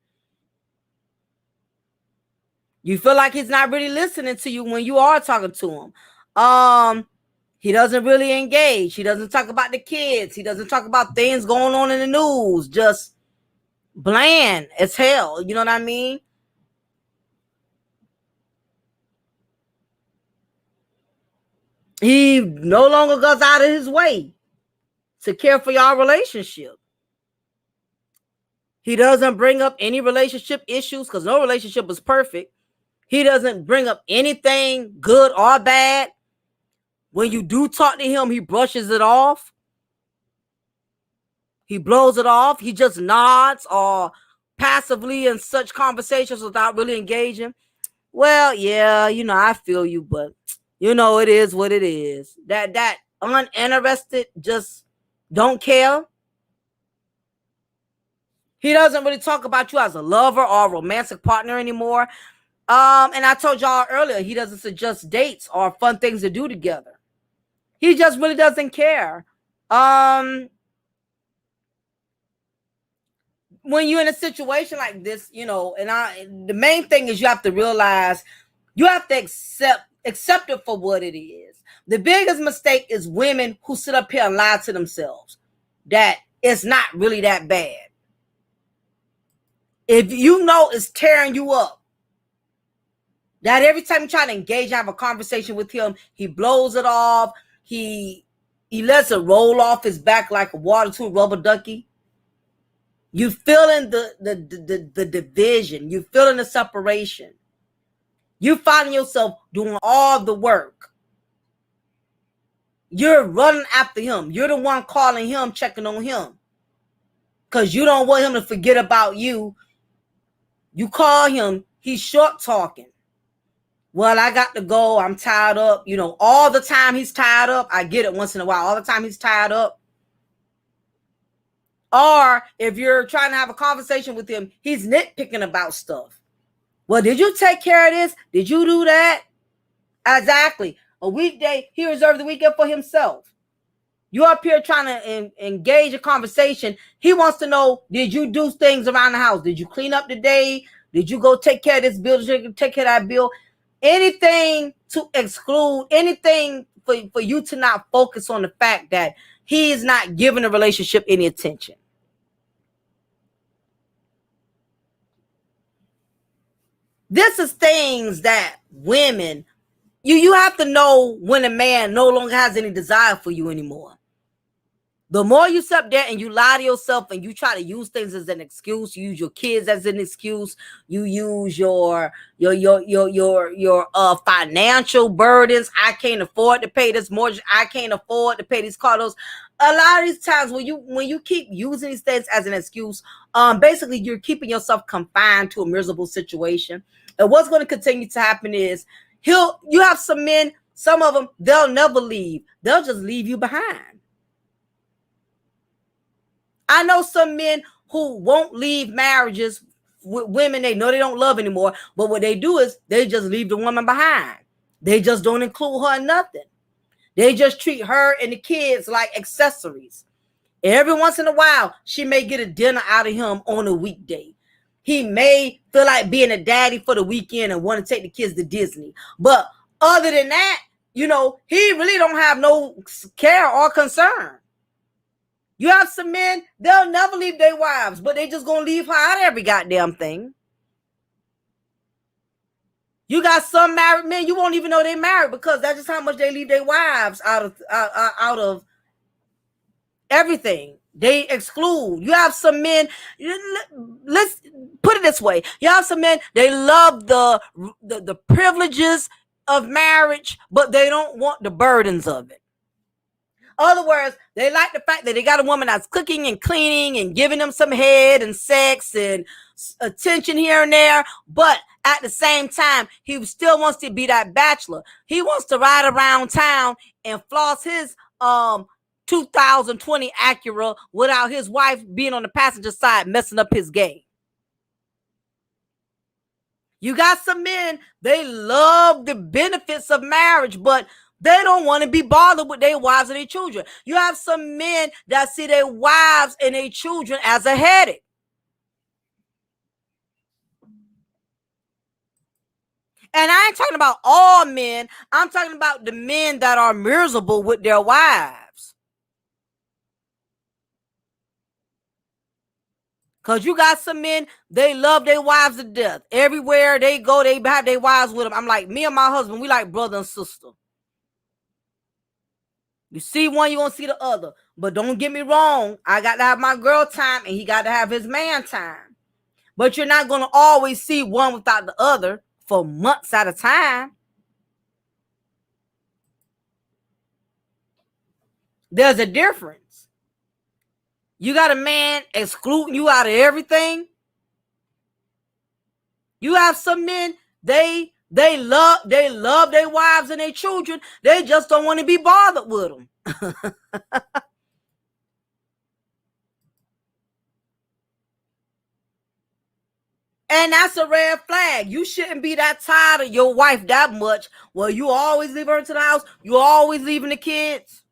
You feel like he's not really listening to you when you are talking to him. He doesn't really engage. He doesn't talk about the kids. He doesn't talk about things going on in the news. Just bland as hell. You know what I mean? He no longer goes out of his way to care for your relationship. He doesn't bring up any relationship issues because no relationship is perfect. He doesn't bring up anything good or bad. When you do talk to him, he brushes it off. He blows it off. He just nods or passively in such conversations without really engaging. Well, yeah, I feel you, but it is what it is. That uninterested, just don't care. He doesn't really talk about you as a lover or a romantic partner anymore. And I told y'all earlier, he doesn't suggest dates or fun things to do together. He just really doesn't care. When you're in a situation like this, the main thing is you have to realize you have to accept it for what it is. The biggest mistake is women who sit up here and lie to themselves that it's not really that bad. If you know it's tearing you up, that every time you try to engage, have a conversation with him, he blows it off. He lets it roll off his back like a water tube rubber ducky. You feeling the division. You feeling the separation. You finding yourself doing all the work. You're running after him. You're the one calling him, checking on him. Because you don't want him to forget about you. You call him, he's short talking. Well, I got to go. I'm tired up. All the time he's tired up. I get it once in a while. All the time he's tired up. Or if you're trying to have a conversation with him, he's nitpicking about stuff. Well, did you take care of this? Did you do that? Exactly. A weekday, he reserved the weekend for himself. You up here trying to engage a conversation. He wants to know, did you do things around the house? Did you clean up today? Did you go take care of this bill? Did you take care of that bill? Anything to exclude, anything for you to not focus on the fact that he is not giving the relationship any attention. This is things that women, you have to know when a man no longer has any desire for you anymore. The more you sit there and you lie to yourself and you try to use things as an excuse, you use your kids as an excuse, you use your financial burdens. I can't afford to pay this mortgage. I can't afford to pay these car loans. A lot of these times when you keep using these things as an excuse, basically you're keeping yourself confined to a miserable situation. And what's going to continue to happen is you have some men, some of them, they'll never leave. They'll just leave you behind. I know some men who won't leave marriages with women they know they don't love anymore, but what they do is they just leave the woman behind. They just don't include her in nothing. They just treat her and the kids like accessories. Every once in a while, she may get a dinner out of him on a weekday. He may feel like being a daddy for the weekend and want to take the kids to Disney. But other than that, he really don't have no care or concern. You have some men, they'll never leave their wives, but they just gonna leave her out of every goddamn thing. You got some married men, you won't even know they're married because that's just how much they leave their wives out of everything. They exclude. You have some men, let's put it this way. You have some men, they love the privileges of marriage, but they don't want the burdens of it. In other words, they like the fact that they got a woman that's cooking and cleaning and giving them some head and sex and attention here and there. But at the same time, he still wants to be that bachelor. He wants to ride around town and floss his 2020 Acura without his wife being on the passenger side messing up his game. You got some men, they love the benefits of marriage, but they don't want to be bothered with their wives and their children. You have some men that see their wives and their children as a headache. And I ain't talking about all men. I'm talking about the men that are miserable with their wives. Because you got some men, they love their wives to death. Everywhere they go, they have their wives with them. I'm like, me and my husband, we like brother and sister. You see one, you're going to see the other. But don't get me wrong. I got to have my girl time and he got to have his man time. But you're not going to always see one without the other for months at a time. There's a difference. You got a man excluding you out of everything. You have some men, they love their wives and their children. They just don't want to be bothered with them. And that's a red flag. You shouldn't be that tired of your wife that much. Well, you always leave her to the house. You always leaving the kids.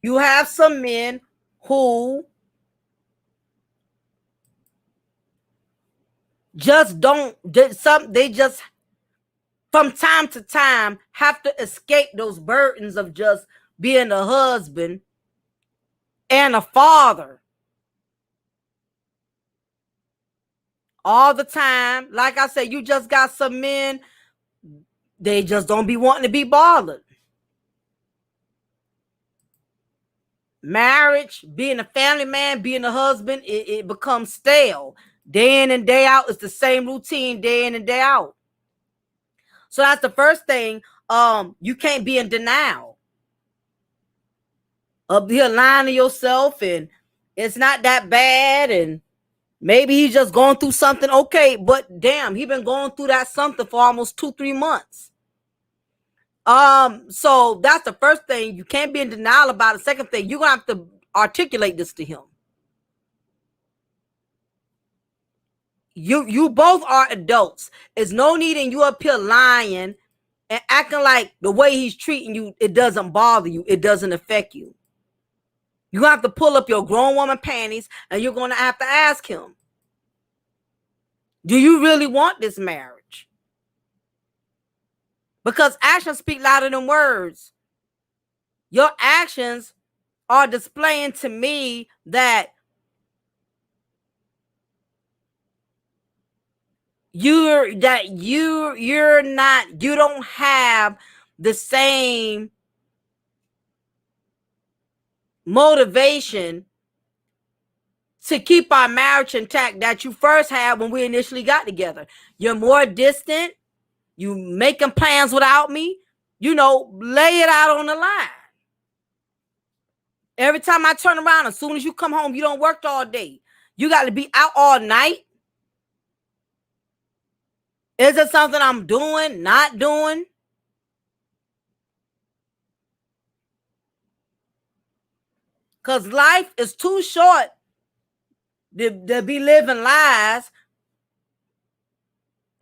You have some men who just don't, they just from time to time have to escape those burdens of just being a husband and a father all the time. Like I said, you just got some men, they just don't be wanting to be bothered. Marriage, being a family man, being a husband, it becomes stale. Day in and day out, it's the same routine day in and day out. So that's the first thing. You can't be in denial. Up here lying to yourself and it's not that bad and Maybe he's just going through something. Okay, but damn, he been going through that something for almost 2-3 months. So that's the first thing. You can't be in denial about it. Second thing, you're gonna have to articulate this to him. You both are adults. There's no need in you up here lying and acting like the way he's treating you, it doesn't bother you, it doesn't affect you. You have to pull up your grown woman panties and you're gonna have to ask him, do you really want this marriage? Because actions speak louder than words. Your actions are displaying to me that you don't have the same motivation to keep our marriage intact that you first had when we initially got together. You're more distant. You making plans without me. You know, lay it out on the line. Every time I turn around, as soon as you come home, you don't work all day. You got to be out all night. Is it something I'm doing, not doing? Because life is too short to be living lies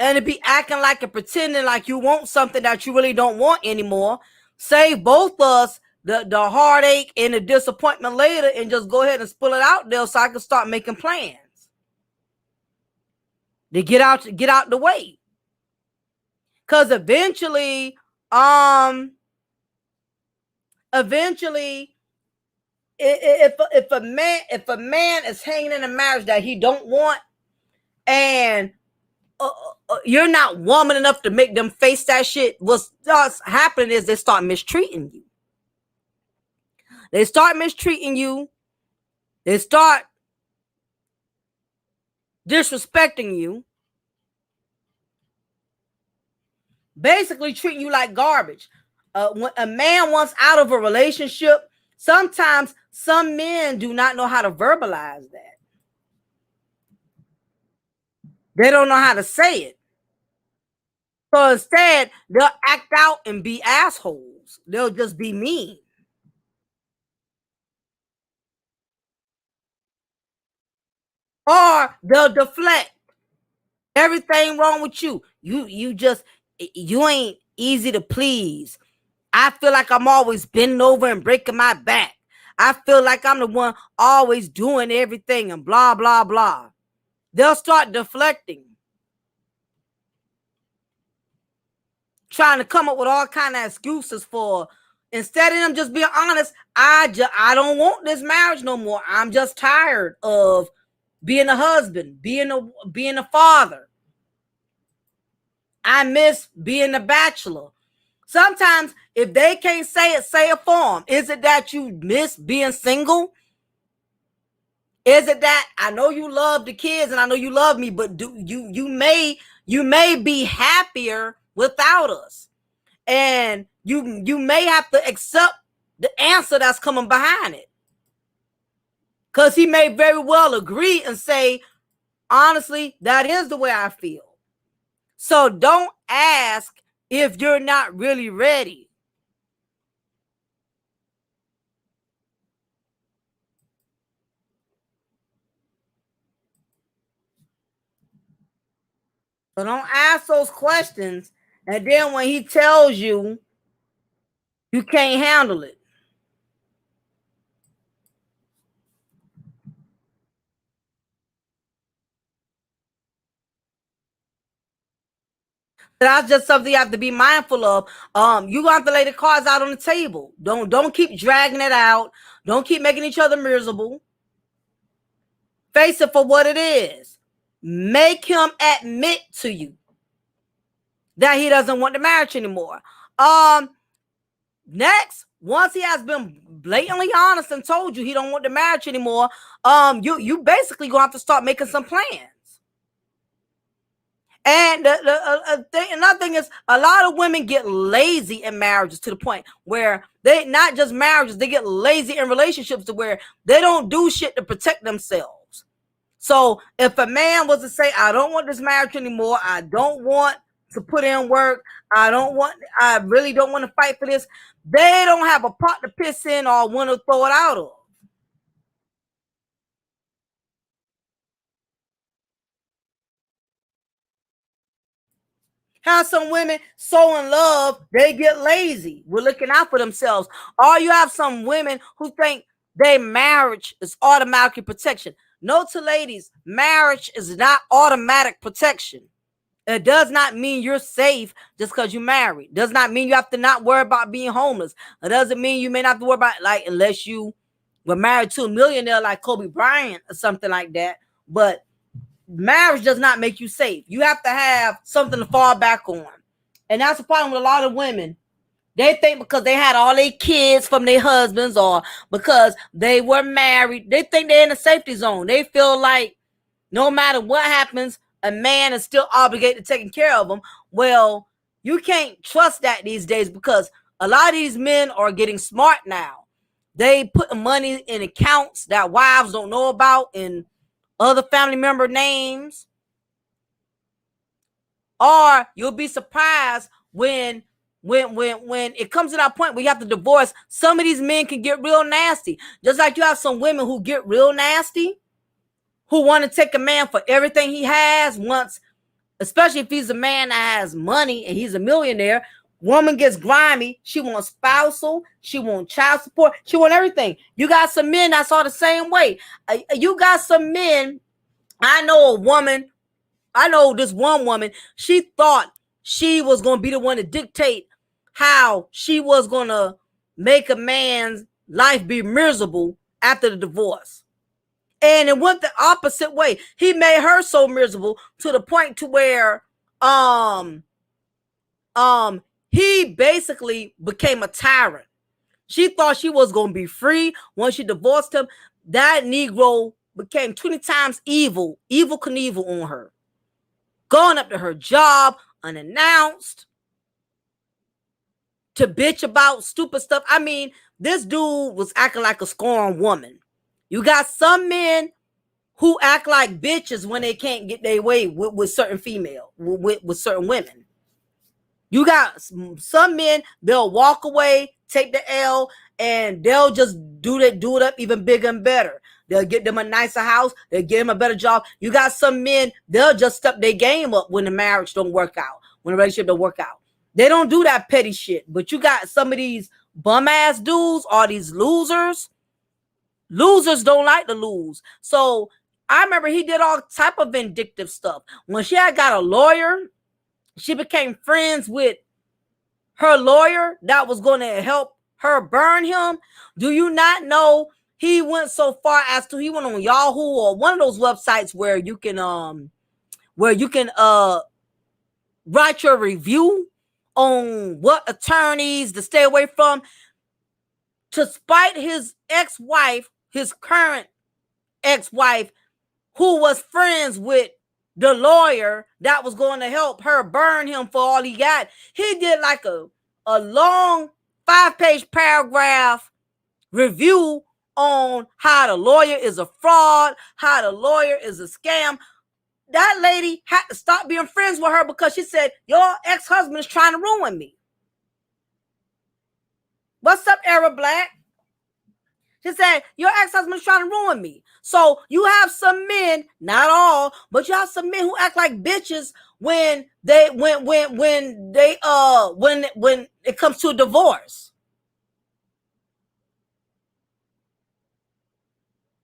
and to be acting like and pretending like you want something that you really don't want anymore. Save both us the heartache and the disappointment later and just go ahead and spill it out there so I can start making plans to get out the way. Because eventually if a man is hanging in a marriage that he don't want, and you're not woman enough to make them face that shit, what starts happening is they start mistreating you. They start mistreating you. They start disrespecting you. Basically treating you like garbage. When a man wants out of a relationship, sometimes some men do not know how to verbalize that. They don't know how to say it. So instead, they'll act out and be assholes. They'll just be mean. Or they'll deflect. Everything wrong with you. You ain't easy to please. I feel like I'm always bending over and breaking my back. I feel like I'm the one always doing everything and blah, blah, blah. They'll start deflecting. Trying to come up with all kind of excuses for, instead of them just being honest, I don't want this marriage no more. I'm just tired of being a husband, being a father. I miss being a bachelor. Sometimes if they can't say it, say it for them. Is it that you miss being single? Is it that I know you love the kids and I know you love me, but you may be happier without us, and you may have to accept the answer that's coming behind it, because he may very well agree and say, honestly, that is the way I feel. So don't ask if you're not really ready. So don't ask those questions, and then when he tells you you can't handle it. That's just something you have to be mindful of. You have to lay the cards out on the table. Don't keep dragging it out. Don't keep making each other miserable. Face it for what it is. Make him admit to you that he doesn't want the marriage anymore. Next, once he has been blatantly honest and told you he don't want the marriage anymore, you basically gonna have to start making some plans. And another thing is, a lot of women get lazy in marriages to the point where they, not just marriages, they get lazy in relationships to where they don't do shit to protect themselves. So if a man was to say, I don't want this marriage anymore, I don't want to put in work, I really don't want to fight for this, they don't have a pot to piss in or want to throw it out of. Have some women so in love, they get lazy. We're looking out for themselves. Or you have some women who think their marriage is automatic protection. No, to ladies, marriage is not automatic protection. It does not mean you're safe just because you're married. Does not mean you have to not worry about being homeless. It doesn't mean you may not have to worry about, like, unless you were married to a millionaire like Kobe Bryant or something like that. But marriage does not make you safe. You have to have something to fall back on. And that's the problem with a lot of women. They think because they had all their kids from their husbands or because they were married, they think they're in a safety zone. They feel like no matter what happens, a man is still obligated to taking care of them. Well, you can't trust that these days because a lot of these men are getting smart now. They put money in accounts that wives don't know about in other family member names. Or you'll be surprised when it comes to that point where you have to divorce. Some of these men can get real nasty. Just like you have some women who get real nasty, who want to take a man for everything he has once, especially if he's a man that has money and he's a millionaire. Woman gets grimy. She wants spousal. She wants child support. She wants everything. You got some men that's all the same way. You got some men. I know this one woman, she thought she was going to be the one to dictate how she was going to make a man's life be miserable after the divorce. And it went the opposite way. He made her so miserable to the point to where he basically became a tyrant. She thought she was going to be free once she divorced him. That Negro became 20 times evil Knievel on her. Going up to her job unannounced to bitch about stupid stuff. I mean, this dude was acting like a scorned woman. You got some men who act like bitches when they can't get their way with certain female, with certain women. You got some men, they'll walk away, take the L, and they'll just do it up even bigger and better. They'll get them a nicer house. They'll get them a better job. You got some men, they'll just step their game up when the marriage don't work out, when the relationship don't work out. They don't do that petty shit. But you got some of these bum-ass dudes or these losers. Losers don't like to lose. So I remember he did all type of vindictive stuff. When she had got a lawyer, she became friends with her lawyer that was going to help her burn him. Do you not know he went so far as to he went on Yahoo or one of those websites where you can write your review on what attorneys to stay away from, to spite his ex-wife, his current ex-wife, who was friends with the lawyer that was going to help her burn him for all he got. He did like a long 5-page paragraph review on how the lawyer is a fraud, how the lawyer is a scam. That lady had to stop being friends with her because she said, your ex-husband is trying to ruin me. What's up, Arab Black? She said, your ex-husband is trying to ruin me. So you have some men, not all, but you have some men who act like bitches when it comes to a divorce.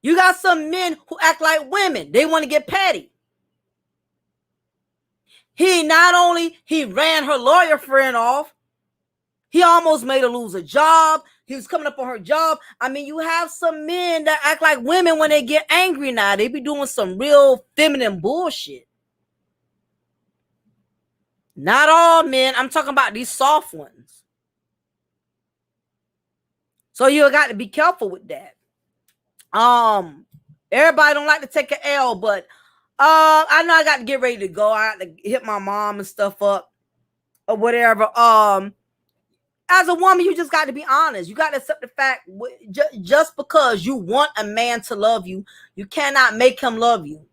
You got some men who act like women. They want to get petty. He ran her lawyer friend off. He almost made her lose a job. He was coming up on her job. I mean, you have some men that act like women when they get angry now. They be doing some real feminine bullshit. Not all men. I'm talking about these soft ones. So you got to be careful with that. Everybody don't like to take an L, but I know I got to get ready to go. I got to hit my mom and stuff up or whatever. I As a woman, you just got to be honest. You got to accept the fact, just because you want a man to love you, you cannot make him love you.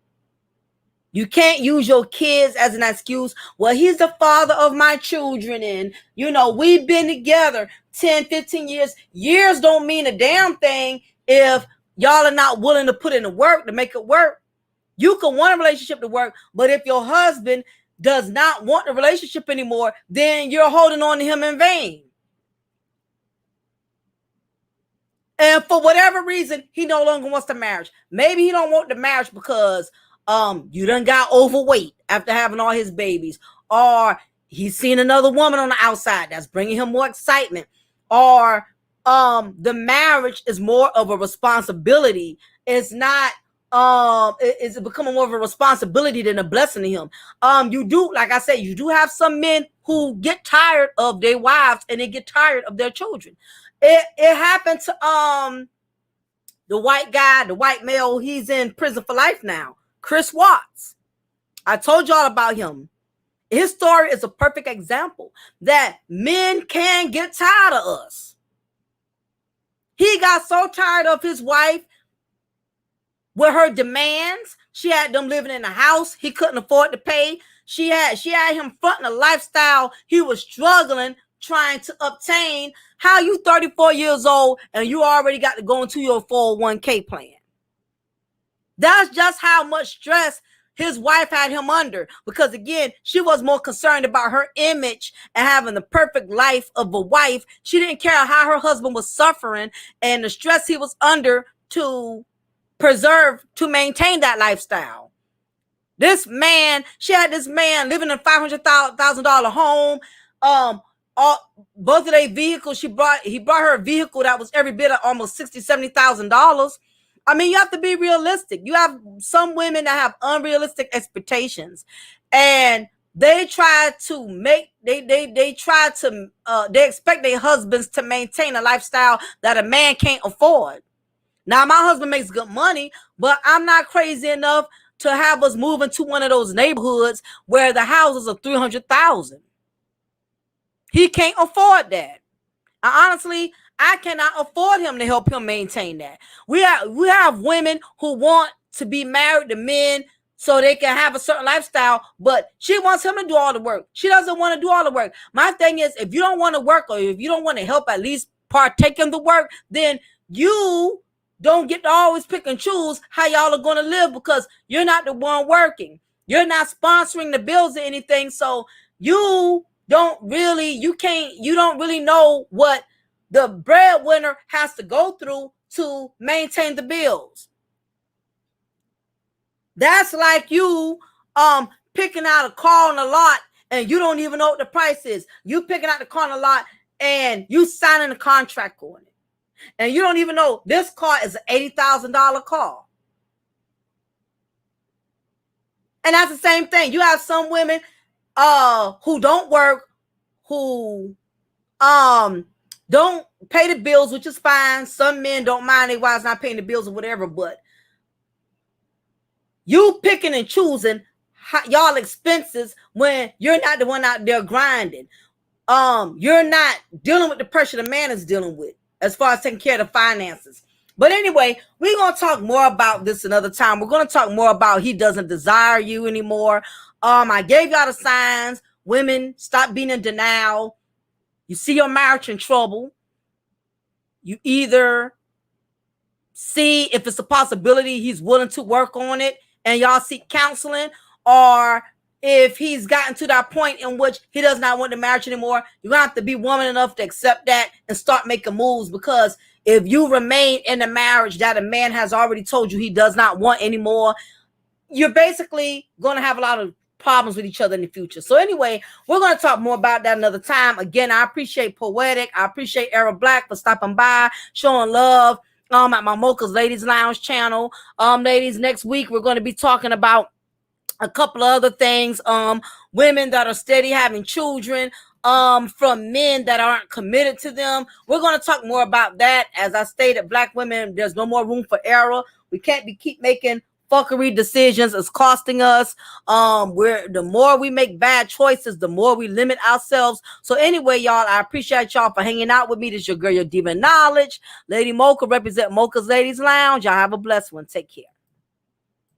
You can't use your kids as an excuse. Well, he's the father of my children, and we've been together 10, 15 years. Years don't mean a damn thing if y'all are not willing to put in the work to make it work. You can want a relationship to work, but if your husband does not want the relationship anymore, then you're holding on to him in vain. And for whatever reason, he no longer wants the marriage. Maybe he don't want the marriage because you done got overweight after having all his babies, or he's seen another woman on the outside that's bringing him more excitement, or the marriage is more of a responsibility. It's not it's becoming more of a responsibility than a blessing to him. You do, like I said, you do have some men who get tired of their wives and they get tired of their children. It happened to the white guy, the white male. He's in prison for life now, Chris Watts. I told y'all about him. His story is a perfect example that men can get tired of us. He got so tired of his wife with her demands. She had them living in a house he couldn't afford to pay. She had him fronting a lifestyle he was struggling trying to obtain. How you 34 years old and you already got to go into your 401k plan? That's just how much stress his wife had him under, because again, she was more concerned about her image and having the perfect life of a wife. She didn't care how her husband was suffering and the stress he was under to maintain that lifestyle. She had this man living in a $500,000 home. Both of their vehicles, he brought her a vehicle that was every bit of almost $60,000-$70,000. I mean, you have to be realistic. You have some women that have unrealistic expectations, and they expect their husbands to maintain a lifestyle that a man can't afford. Now, my husband makes good money, but I'm not crazy enough to have us move into one of those neighborhoods where the houses are $300,000. He can't afford that. Honestly, I cannot afford him to help him maintain that. We have women who want to be married to men so they can have a certain lifestyle, but she wants him to do all the work. She doesn't want to do all the work. My thing is, if you don't want to work, or if you don't want to help at least partake in the work, then you don't get to always pick and choose how y'all are going to live, because you're not the one working. You're not sponsoring the bills or anything. So you don't really know what the breadwinner has to go through to maintain the bills. That's like you picking out a car on the lot and you don't even know what the price is. You picking out the car on the lot and you signing a contract on it, and you don't even know this car is an $80,000 car. And that's the same thing. You have some women who don't work, who don't pay the bills, which is fine. Some men don't mind their wives not paying the bills or whatever, but you picking and choosing y'all expenses when you're not the one out there grinding. You're not dealing with the pressure the man is dealing with as far as taking care of the finances. But anyway, we're going to talk more about this another time. We're going to talk more about he doesn't desire you anymore. I gave y'all the signs. Women, stop being in denial. You see your marriage in trouble. You either see if it's a possibility he's willing to work on it and y'all seek counseling, or if he's gotten to that point in which he does not want the marriage anymore, you're going to have to be woman enough to accept that and start making moves. Because if you remain in a marriage that a man has already told you he does not want anymore, you're basically going to have a lot of problems with each other in the future. So anyway, we're going to talk more about that another time. Again, I appreciate Poetic. I appreciate Era Black for stopping by, showing love at my Mocha's Ladies Lounge channel. Ladies, next week we're going to be talking about a couple of other things. Women that are steady having children from men that aren't committed to them. We're going to talk more about that. As I stated, Black women, there's no more room for error. We can't keep making fuckery decisions is costing us. Where the more we make bad choices, the more we limit ourselves. So anyway, y'all, I appreciate y'all for hanging out with me. This is your girl, your Diva Knowledge. Lady Mocha represent Mocha's Ladies Lounge. Y'all have a blessed one. Take care.